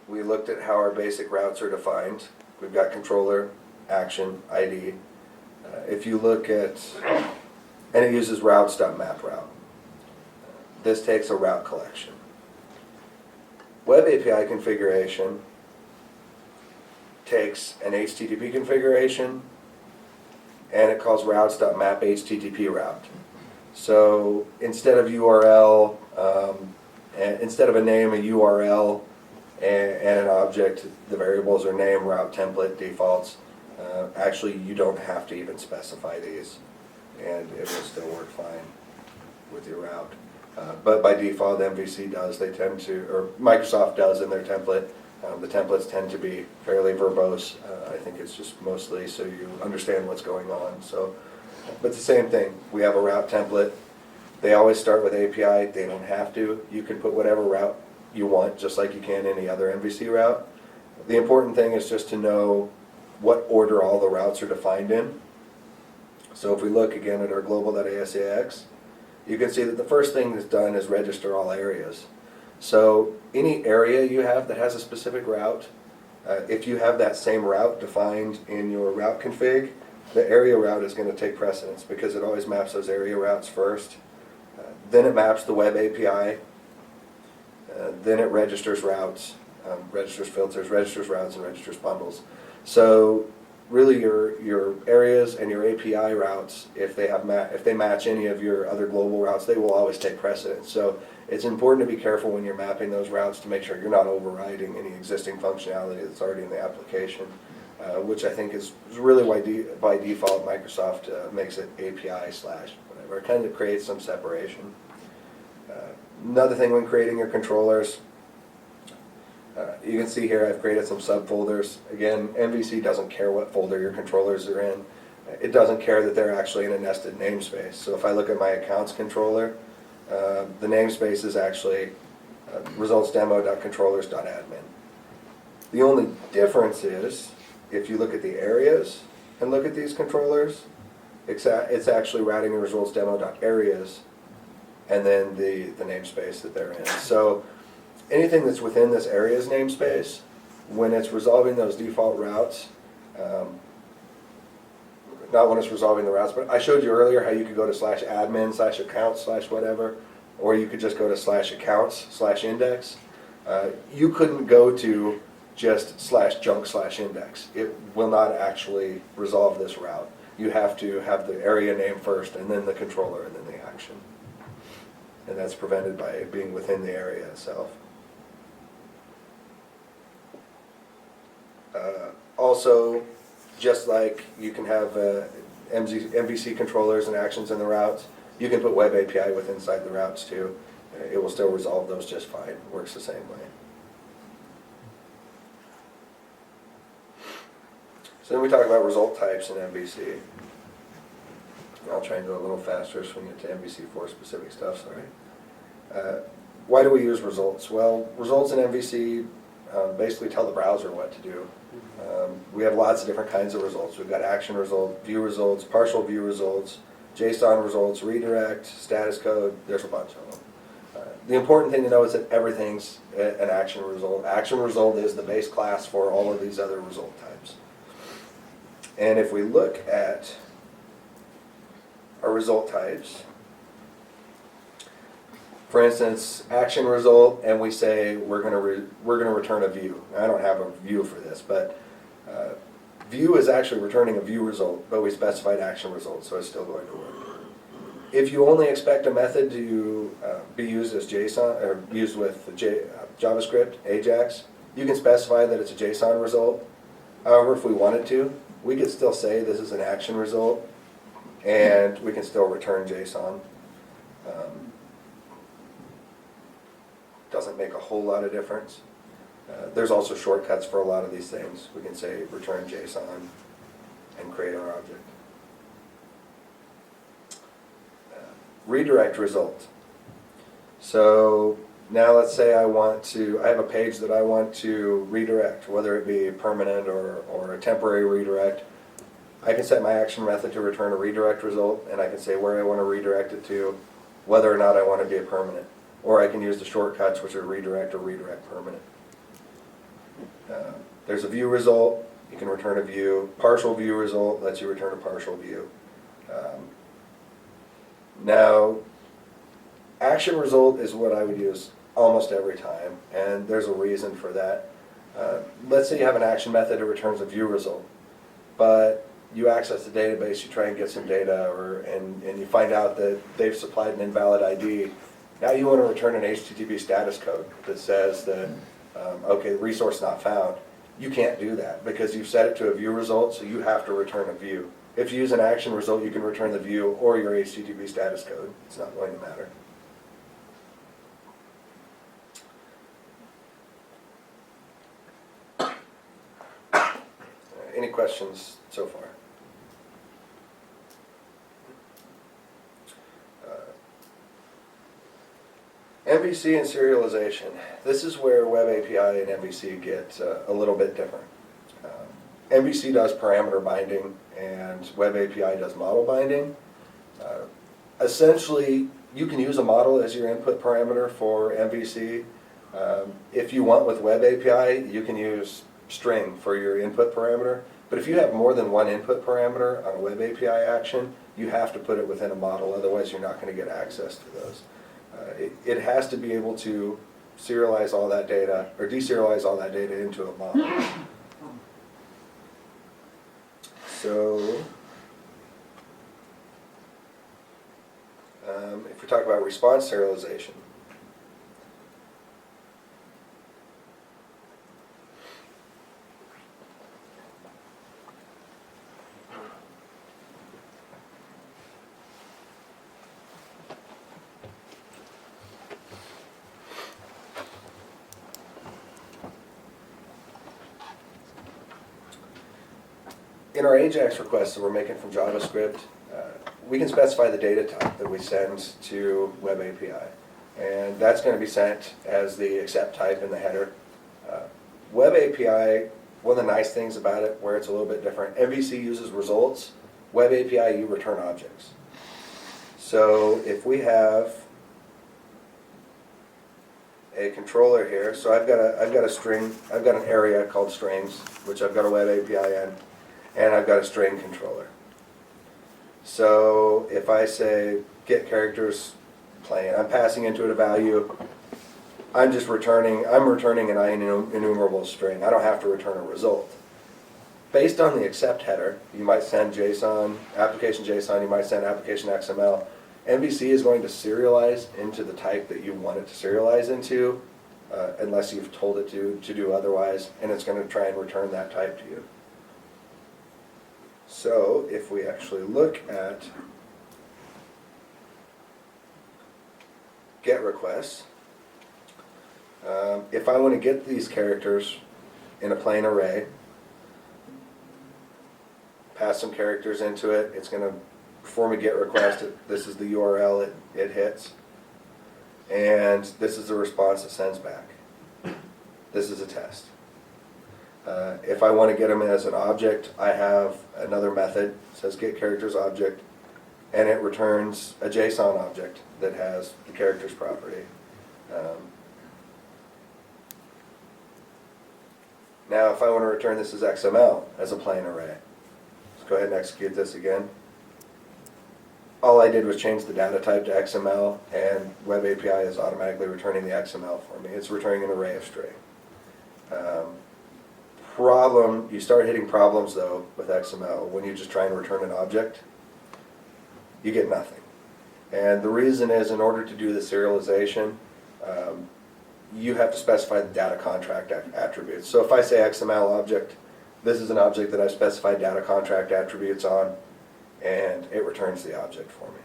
we looked at how our basic routes are defined. We've got controller, action, ID. If you look at, and it uses routes.maproute. This takes a route collection. Web API configuration takes an HTTP configuration and it calls routes.map_HTTP route. So instead of URL, instead of a name, a URL, and an object, the variables are name, route, template, defaults. Actually, you don't have to even specify these, and it will still work fine with your route. But by default, MVC does. They tend to, or Microsoft does in their template. The templates tend to be fairly verbose. I think it's just mostly so you understand what's going on. So, but it's the same thing. We have a route template. They always start with API. They don't have to. You can put whatever route you want, just like you can any other MVC route. The important thing is just to know what order all the routes are defined in. So if we look again at our global.asax, you can see that the first thing that's done is register all areas. So any area you have that has a specific route, if you have that same route defined in your route config, the area route is going to take precedence because it always maps those area routes first. then it maps the web API, then it registers routes, registers filters, registers routes, and registers bundles. So really your areas and your API routes, if they match any of your other global routes, they will always take precedence. So it's important to be careful when you're mapping those routes to make sure you're not overriding any existing functionality that's already in the application, which I think is really why by default Microsoft makes it API/whatever. It kind of creates some separation. Another thing when creating your controllers, you can see here I've created some subfolders. Again, MVC doesn't care what folder your controllers are in. It doesn't care that they're actually in a nested namespace. So if I look at my accounts controller, the namespace is actually resultsdemo.controllers.admin. The only difference is if you look at the areas and look at these controllers, it's actually routing resultsdemo.areas and then the namespace that they're in. So anything that's within this areas namespace, when it's resolving those default routes, not when it's resolving the routes, but I showed you earlier how you could go to /admin/accounts/whatever, or you could just go to /accounts/index. You couldn't go to just /junk/index. It will not actually resolve this route. You have to have the area name first, and then the controller, and then the action. And that's prevented by it being within the area itself. Also, just like you can have MVC controllers and actions in the routes, you can put web API with inside the routes too. It will still resolve those just fine. Works the same way. So then we talk about result types in MVC. I'll try and go a little faster so we can get to MVC4 specific stuff, sorry. Why do we use results? Well, results in MVC basically tell the browser what to do. We have lots of different kinds of results. We've got action result, view results, partial view results, JSON results, redirect, status code, there's a bunch of them. The important thing to know is that everything's an action result. Action result is the base class for all of these other result types. And if we look at our result types, for instance, action result, and we say we're going to return a view. I don't have a view for this, but view is actually returning a view result, but we specified action result, so it's still going to work. If you only expect a method to be used as JSON or used with JavaScript, AJAX, you can specify that it's a JSON result. However, if we wanted to, we could still say this is an action result, and we can still return JSON. Doesn't make a whole lot of difference. There's also shortcuts for a lot of these things. We can say return JSON and create our object. Redirect result. So now let's say I have a page that I want to redirect, whether it be permanent or a temporary redirect. I can set my action method to return a redirect result, and I can say where I want to redirect it to, whether or not I want to be a permanent. Or I can use the shortcuts, which are redirect or redirect permanent. There's a view result. You can return a view. Partial view result lets you return a partial view. Now, action result is what I would use almost every time, and there's a reason for that. Let's say you have an action method that returns a view result, but you access the database, you try and get some data, and you find out that they've supplied an invalid ID. Now you want to return an HTTP status code that says that, okay, resource not found. You can't do that because you've set it to a view result, so you have to return a view. If you use an action result, you can return the view or your HTTP status code. It's not going to matter. Any questions so far? MVC and serialization. This is where Web API and MVC get a little bit different. MVC does parameter binding and Web API does model binding. Essentially, you can use a model as your input parameter for MVC. If you want with Web API, you can use string for your input parameter. But if you have more than one input parameter on a Web API action, you have to put it within a model, otherwise you're not going to get access to those. It has to be able to serialize all that data, or deserialize all that data into a model. So, if we talk about response serialization, in our AJAX requests that we're making from JavaScript, we can specify the data type that we send to Web API. And that's going to be sent as the accept type in the header. Web API, one of the nice things about it, where it's a little bit different, MVC uses results. Web API, you return objects. So if we have a controller here, so I've got a string, I've got an area called strings, which I've got a Web API in, and I've got a string controller. So if I say get characters plain, I'm passing into it a value. I'm returning an enumerable string. I don't have to return a result. Based on the accept header, you might send JSON, application JSON, you might send application XML. MVC is going to serialize into the type that you want it to serialize into, unless you've told it to do otherwise, and it's going to try and return that type to you. So if we actually look at GET requests, if I want to get these characters in a plain array, pass some characters into it, it's going to perform a GET request. This is the URL it hits, and this is the response it sends back. This is a test. If I want to get them as an object, I have another method. It says get characters object, and it returns a JSON object that has the characters property. Now if I want to return this as XML, as a plain array, let's go ahead and execute this again. All I did was change the data type to XML, and Web API is automatically returning the XML for me. It's returning an array of string. You start hitting problems though with XML when you just try and return an object. You get nothing. And the reason is, in order to do the serialization, you have to specify the data contract attributes. So if I say XML object, this is an object that I specified data contract attributes on, and it returns the object for me.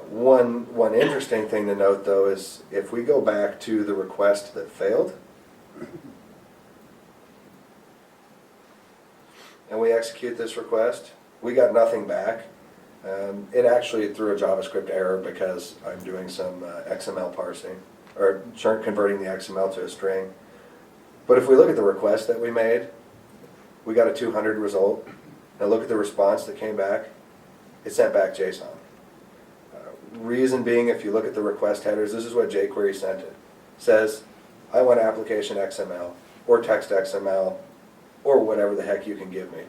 One interesting thing to note though is if we go back to the request that failed, and we execute this request, we got nothing back. It actually threw a JavaScript error because I'm doing some XML parsing, or converting the XML to a string. But if we look at the request that we made, we got a 200 result. Now look at the response that came back. It sent back JSON. Reason being, if you look at the request headers, this is what jQuery sent it. It says, I want application XML, or text XML, or whatever the heck you can give me.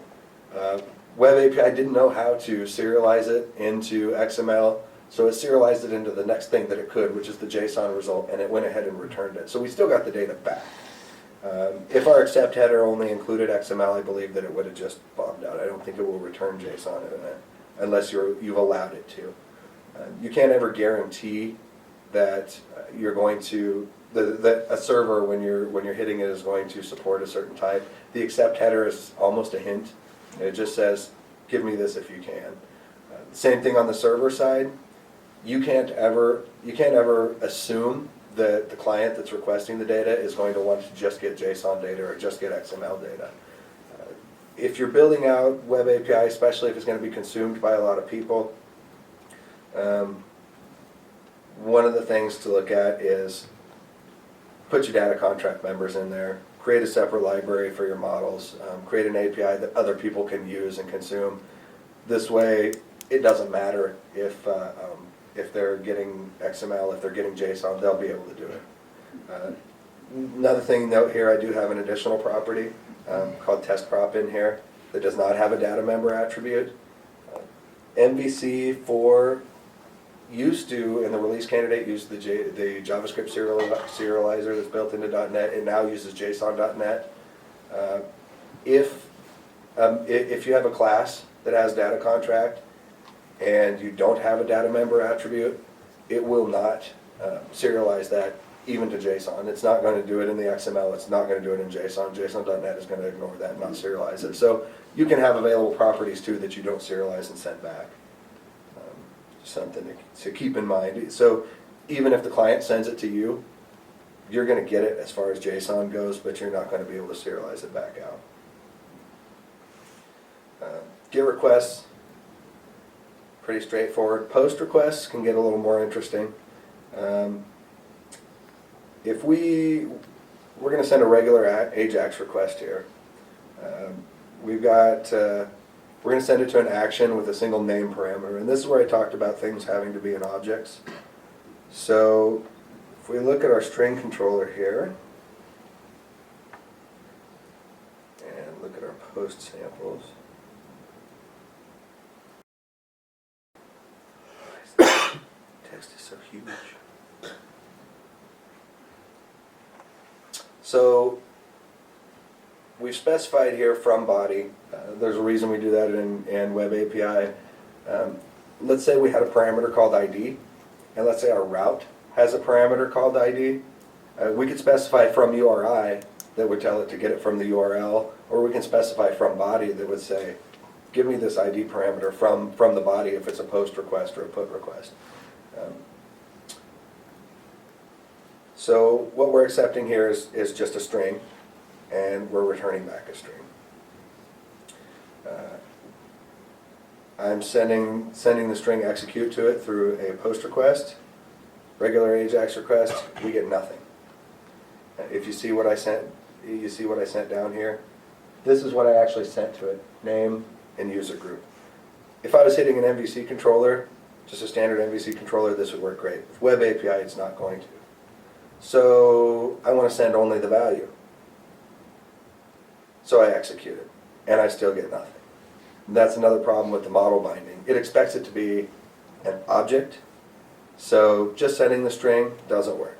Web API didn't know how to serialize it into XML, so it serialized it into the next thing that it could, which is the JSON result, and it went ahead and returned it. So we still got the data back. If our accept header only included XML, I believe that it would have just bombed out. I don't think it will return JSON in it, unless you've allowed it to. You can't ever guarantee that you're going to that a server, when you're hitting it, is going to support a certain type. The accept header is almost a hint. It just says, give me this if you can. Same thing on the server side. You can't ever assume that the client that's requesting the data is going to want to just get JSON data or just get XML data. If you're building out Web API, especially if it's going to be consumed by a lot of people, one of the things to look at is put your data contract members in there, create a separate library for your models, create an API that other people can use and consume. This way, it doesn't matter if they're getting XML, if they're getting JSON, they'll be able to do it. Another thing to note here, I do have an additional property called test prop in here that does not have a data member attribute. MVC for used to, and the release candidate used the JavaScript serializer that's built into .NET. It now uses JSON.NET. If you have a class that has data contract and you don't have a data member attribute, it will not serialize that even to JSON. It's not going to do it in the XML. It's not going to do it in JSON. JSON.NET is going to ignore that and not serialize it. So you can have available properties too that you don't serialize and send back. Something to keep in mind. So even if the client sends it to you, you're going to get it as far as JSON goes, but you're not going to be able to serialize it back out. GET requests, pretty straightforward. Post requests can get a little more interesting. If we're going to send a regular AJAX request here. We're going to send it to an action with a single name parameter, and this is where I talked about things having to be in objects. So if we look at our string controller here and look at our post samples. Text is so huge. So we've specified here from body. There's a reason we do that in Web API. Let's say we had a parameter called ID, and let's say our route has a parameter called ID. We could specify from URI that would tell it to get it from the URL, or we can specify from body that would say, give me this ID parameter from the body if it's a post request or a put request. So what we're accepting here is just a string, and we're returning back a string. I'm sending the string execute to it through a post request. Regular AJAX request, we get nothing. If you see what I sent, you see what I sent down here. This is what I actually sent to it: name and user group. If I was hitting an MVC controller, just a standard MVC controller, this would work great. With Web API, it's not going to. So I want to send only the value. So I execute it, and I still get nothing. That's another problem with the model binding. It expects it to be an object, so just sending the string doesn't work.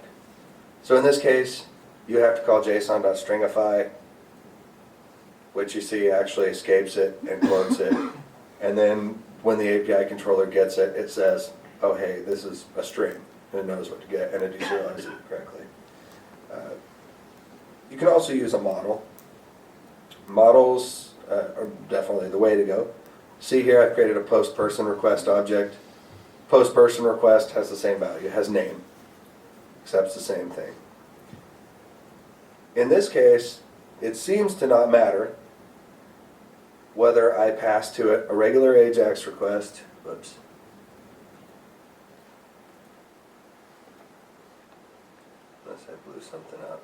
So in this case, you have to call json.stringify, which you see actually escapes it and quotes it, and then when the API controller gets it, it says, oh hey, this is a string, and it knows what to get, and it deserializes it correctly. You can also use a model. Models are definitely the way to go. See here, I've created a post person request object. Post person request has the same value, it has name, accepts the same thing. In this case, it seems to not matter whether I pass to it a regular AJAX request, whoops, unless I blew something up.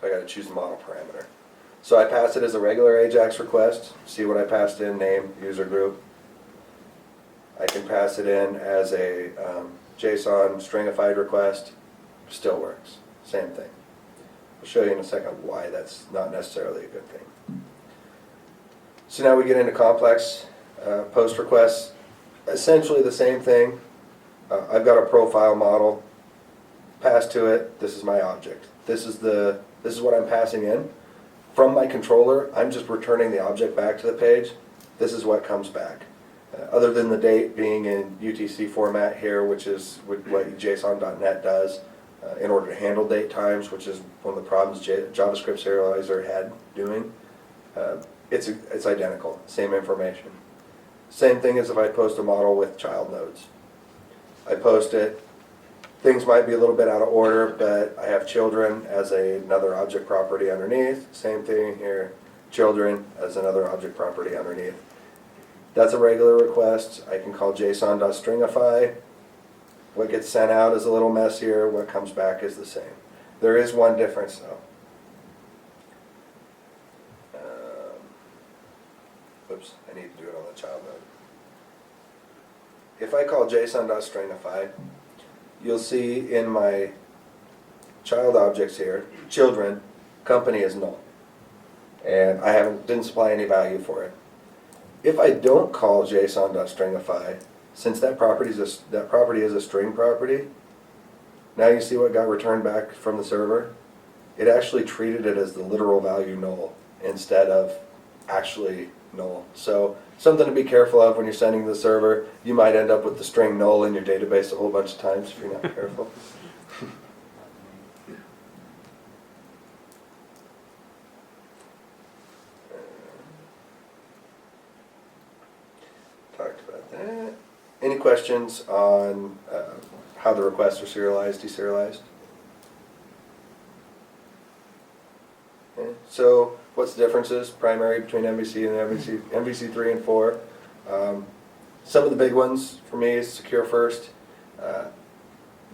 I got to choose the model parameter. So I pass it as a regular AJAX request. See what I passed in: name, user group. I can pass it in as a JSON stringified request. Still works. Same thing. I'll show you in a second why that's not necessarily a good thing. So now we get into complex post requests. Essentially the same thing. I've got a profile model. Pass to it. This is my object. This is what I'm passing in. From my controller, I'm just returning the object back to the page. This is what comes back. Other than the date being in UTC format here, which is what JSON.NET does in order to handle date times, which is one of the problems JavaScript serializer had doing. It's identical, same information. Same thing as if I post a model with child nodes. I post it. Things might be a little bit out of order, but I have children as another object property underneath. Same thing here, children as another object property underneath. That's a regular request. I can call json.stringify. What gets sent out is a little messier. What comes back is the same. There is one difference though. Oops, I need to do it on the child node. If I call json.stringify, you'll see in my child objects here, children, company is null. and didn't supply any value for it. If I don't call JSON.stringify, since that property is a string property, now you see what got returned back from the server? It actually treated it as the literal value null instead of actually null. So something to be careful of when you're sending to the server. You might end up with the string null in your database a whole bunch of times if you're not careful. Talked about that. Any questions on how the requests are serialized, deserialized? Okay. So what's the differences primary between MVC and MVC 3 and 4? Some of the big ones for me is secure first.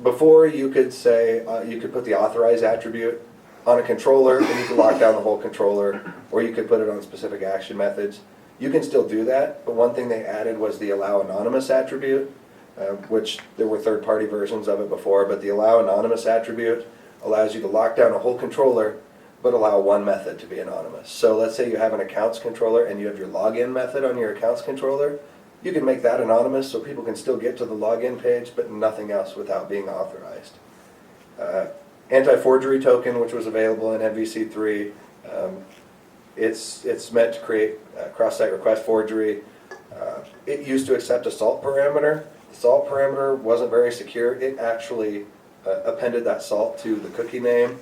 Before you could say, you could put the authorize attribute on a controller and you could lock down the whole controller, or you could put it on specific action methods. You can still do that, but one thing they added was the allow anonymous attribute, which there were third-party versions of it before, but the allow anonymous attribute allows you to lock down a whole controller but allow one method to be anonymous. So let's say you have an accounts controller and you have your login method on your accounts controller. You can make that anonymous so people can still get to the login page, but nothing else without being authorized. Anti-forgery token, which was available in MVC3, it's meant to create cross-site request forgery. It used to accept a salt parameter. The salt parameter wasn't very secure. It actually appended that salt to the cookie name.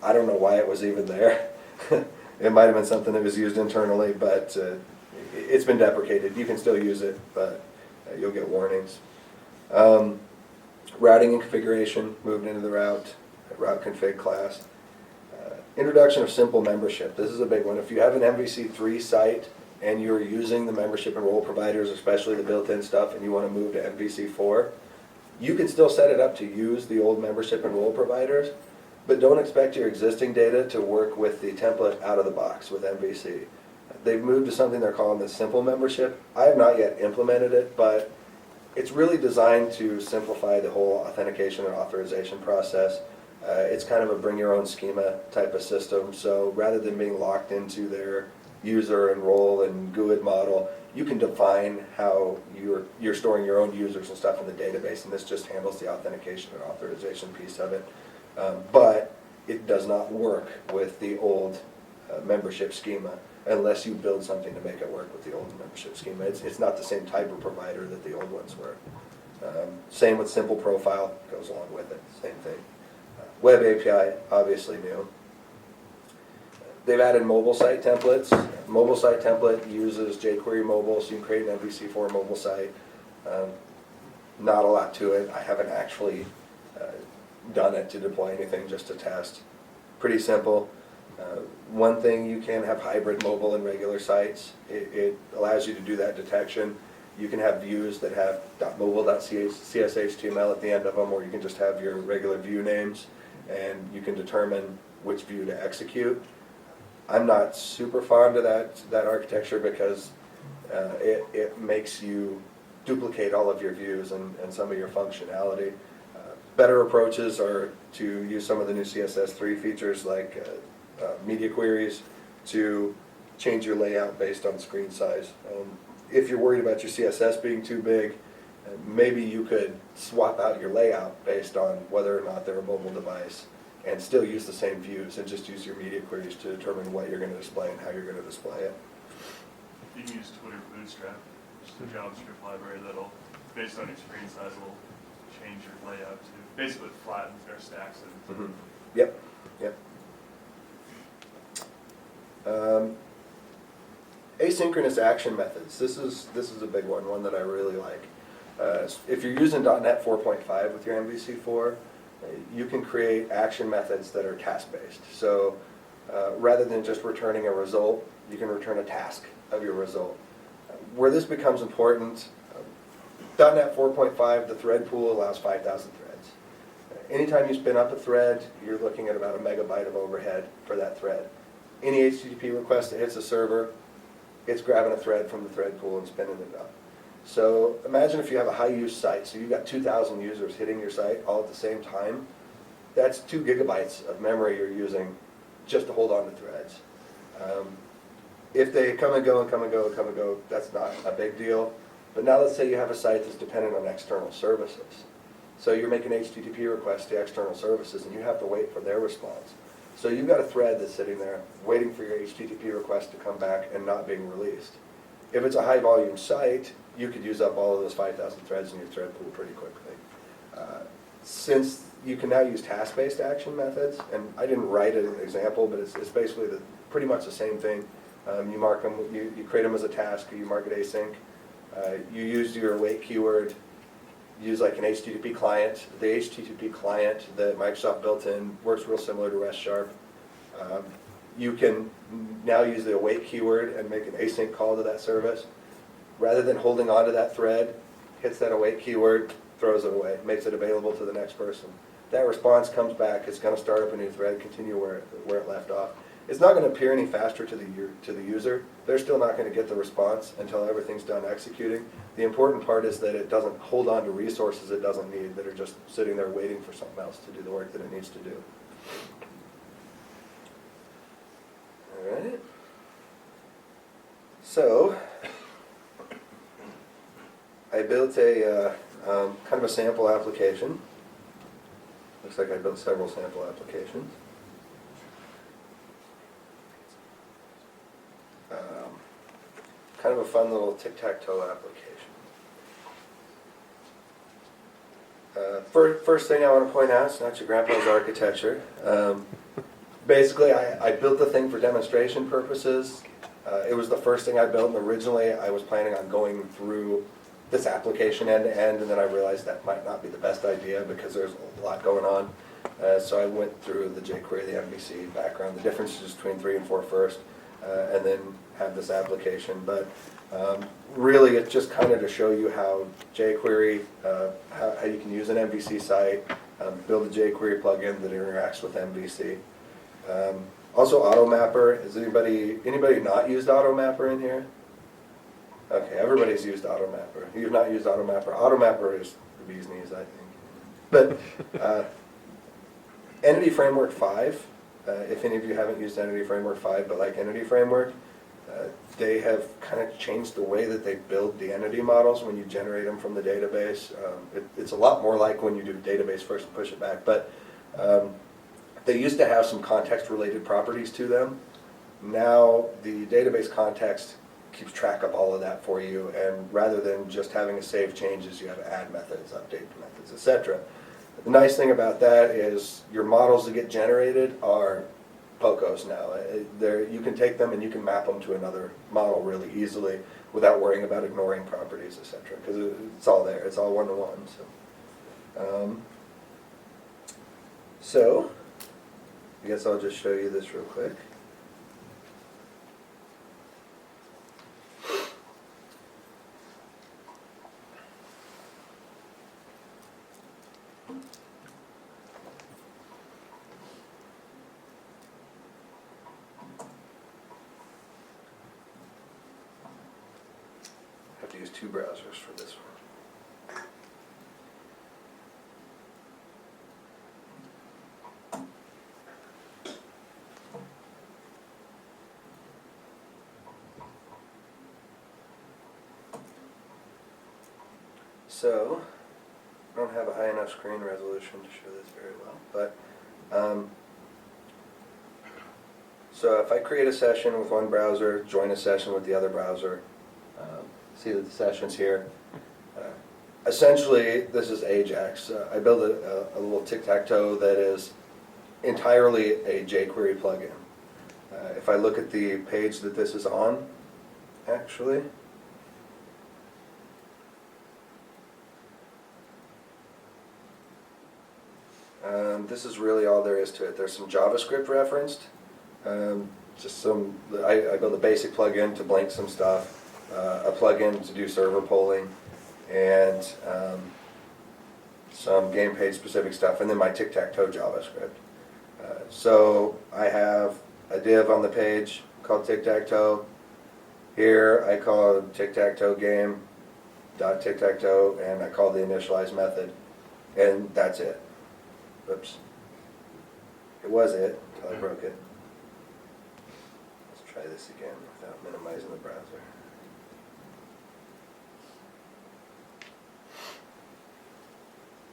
I don't know why it was even there. It might have been something that was used internally, but it's been deprecated. You can still use it, but you'll get warnings. Routing and configuration moved into the route config class. Introduction of simple membership. This is a big one. If you have an MVC3 site and you're using the membership and role providers, especially the built-in stuff, and you want to move to MVC4, you can still set it up to use the old membership and role providers, but don't expect your existing data to work with the template out of the box with MVC. They've moved to something they're calling the simple membership. I have not yet implemented it, but it's really designed to simplify the whole authentication and authorization process. It's kind of a bring your own schema type of system, so rather than being locked into their user and role and GUID model, you can define how you're storing your own users and stuff in the database, and this just handles the authentication and authorization piece of it. But it does not work with the old membership schema unless you build something to make it work with the old membership schema. It's not the same type of provider that the old ones were. Same with simple profile, goes along with it, same thing. Web API, obviously new. They've added mobile site templates. Mobile site template uses jQuery mobile, so you can create an MVC4 mobile site. Not a lot to it. I haven't actually done it to deploy anything, just to test. Pretty simple. One thing, you can have hybrid mobile and regular sites. It allows you to do that detection. You can have views that have .mobile.cshtml at the end of them, or you can just have your regular view names, and you can determine which view to execute. I'm not super fond of that architecture because it makes you duplicate all of your views and some of your functionality. Better approaches are to use some of the new CSS3 features like media queries to change your layout based on screen size. If you're worried about your CSS being too big, maybe you could swap out your layout based on whether or not they're a mobile device and still use the same views and just use your media queries to determine what you're going to display and how you're going to display it. You can use Twitter Bootstrap, just a JavaScript library that'll, based on your screen size, will change your layout to basically flatten or stacks it. Mm-hmm. Yep. Asynchronous action methods. This is a big one that I really like. If you're using .NET 4.5 with your MVC4, you can create action methods that are task-based. So rather than just returning a result, you can return a task of your result. Where this becomes important, .NET 4.5, the thread pool allows 5,000 threads. Anytime you spin up a thread, you're looking at about a megabyte of overhead for that thread. Any HTTP request that hits a server, it's grabbing a thread from the thread pool and spinning it up. So imagine if you have a high-use site, so you've got 2,000 users hitting your site all at the same time. That's 2 gigabytes of memory you're using just to hold on to threads. if they come and go and come and go and come and go, that's not a big deal. But now let's say you have a site that's dependent on external services. So you're making HTTP requests to external services and you have to wait for their response. So you've got a thread that's sitting there waiting for your HTTP request to come back and not being released. If it's a high volume site, you could use up all of those 5,000 threads in your thread pool pretty quickly. Since you can now use task-based action methods, and I didn't write an example, but it's basically pretty much the same thing. You mark them, you create them as a task, you mark it async. You use your await keyword, use like an HTTP client. The HTTP client that Microsoft built in works real similar to REST Sharp. You can now use the await keyword and make an async call to that service. Rather than holding onto that thread, hits that await keyword, throws it away, makes it available to the next person. That response comes back, it's going to start up a new thread, continue where it left off. It's not going to appear any faster to the user. They're still not going to get the response until everything's done executing. The important part is that it doesn't hold on to resources it doesn't need that are just sitting there waiting for something else to do the work that it needs to do. All right. So I built a kind of a sample application. Looks like I built several sample applications. Kind of a fun little tic-tac-toe application. First thing I want to point out, it's not your grandpa's architecture. Basically, I built the thing for demonstration purposes. It was the first thing I built, and originally I was planning on going through this application end to end, and then I realized that might not be the best idea because there's a lot going on. So I went through the jQuery, the MVC background, the differences between 3 and 4 first, and then have this application. But really it's just kind of to show you how jQuery, how you can use an MVC site, build a jQuery plugin that interacts with MVC. Also AutoMapper, has anybody not used AutoMapper in here? Okay, everybody's used AutoMapper. You've not used AutoMapper. AutoMapper is the bee's knees, I think. But Entity Framework 5, if any of you haven't used Entity Framework 5 but like Entity Framework, they have kind of changed the way that they build the entity models when you generate them from the database. It's a lot more like when you do database first and push it back. But they used to have some context-related properties to them. Now the database context keeps track of all of that for you, and rather than just having to save changes, you have add methods, update methods, etc. The nice thing about that is your models that get generated are POCOs now. You can take them and you can map them to another model really easily without worrying about ignoring properties, etc. Because it's all there. It's all one-to-one. So I guess I'll just show you this real quick. I have to use 2 browsers for this one. So, I don't have a high enough screen resolution to show this very well, but so if I create a session with one browser, join a session with the other browser, see that the session's here. Essentially, this is Ajax. I built a little tic-tac-toe that is entirely a jQuery plugin. If I look at the page that this is on, actually, this is really all there is to it. There's some JavaScript referenced, just some. I built a basic plugin to blank some stuff, a plugin to do server polling, and some game page specific stuff, and then my tic-tac-toe JavaScript. So I have a div on the page called tic-tac-toe. Here I call it tic-tac-toe game dot tic-tac-toe, and I call the initialize method, and that's it. Oops. It was it until I broke it. Let's try this again without minimizing the browser.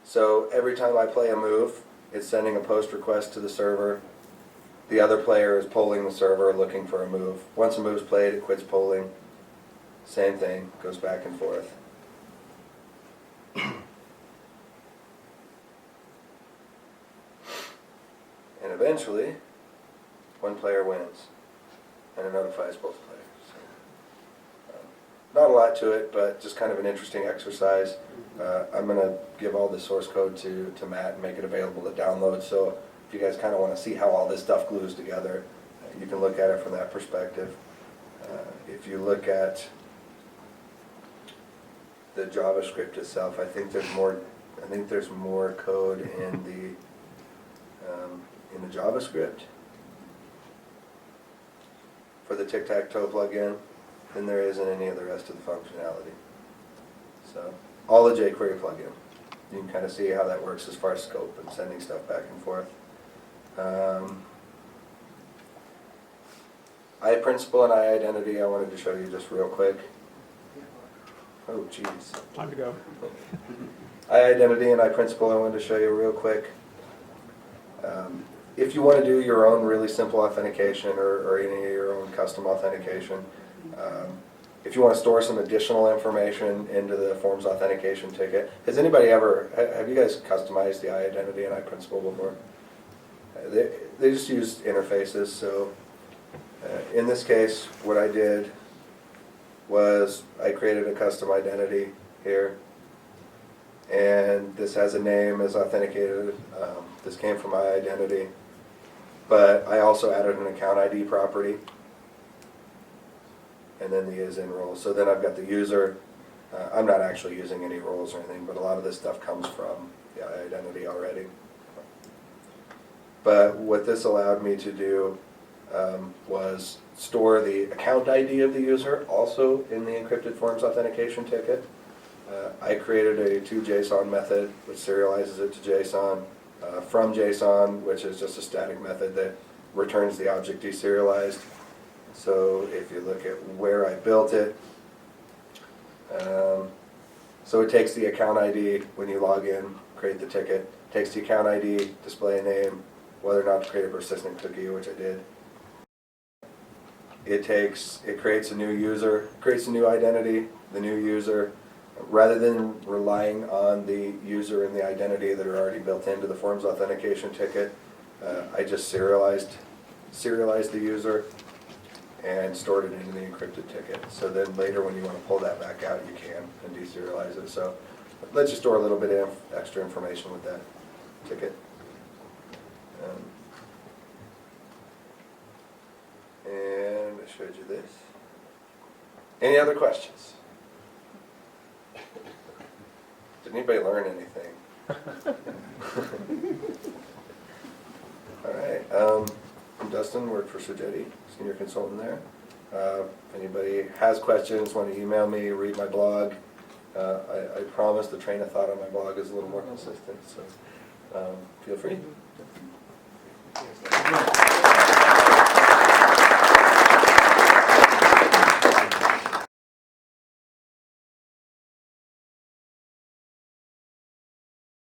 So every time I play a move, it's sending a post request to the server. The other player is polling the server looking for a move. Once a move's played, it quits polling. Same thing, goes back and forth. And eventually, one player wins, and it notifies both players. So, not a lot to it, but just kind of an interesting exercise. I'm going to give all the source code to Matt and make it available to download. So if you guys kind of want to see how all this stuff glues together, you can look at it from that perspective. If you look at the JavaScript itself, I think there's more code in the JavaScript for the tic-tac-toe plugin than there is in any of the rest of the functionality. So all the jQuery plugin, you can kind of see how that works as far as scope and sending stuff back and forth. iPrincipal and iIdentity I wanted to show you just real quick. Oh geez. Time to go. iIdentity and iPrincipal I wanted to show you real quick. If you want to do your own really simple authentication or any of your own custom authentication, if you want to store some additional information into the forms authentication ticket, has anybody ever, have you guys customized the iIdentity and iPrincipal before? They just use interfaces, so in this case what I did was I created a custom identity here, and this has a name as authenticated. This came from iIdentity, but I also added an account ID property, and then the is in role. So then I've got the user. I'm not actually using any roles or anything, but a lot of this stuff comes from the iIdentity already. But what this allowed me to do was store the account ID of the user also in the encrypted forms authentication ticket. I created a toJSON method which serializes it to JSON, from JSON, which is just a static method that returns the object deserialized. So if you look at where I built it, so it takes the account ID when you log in, create the ticket, takes the account ID, display name, whether or not to create a persistent cookie, which I did. It creates a new user, creates a new identity, the new user. Rather than relying on the user and the identity that are already built into the forms authentication ticket, I just serialized the user and stored it into the encrypted ticket. So then later when you want to pull that back out, you can and deserialize it. So it lets you store a little bit of extra information with that ticket. And I showed you this. Any other questions? Did anybody learn anything? All right. I'm Dustin, work for Sogeti, senior consultant there. If anybody has questions, want to email me, read my blog. I promise the train of thought on my blog is a little more consistent, so feel free.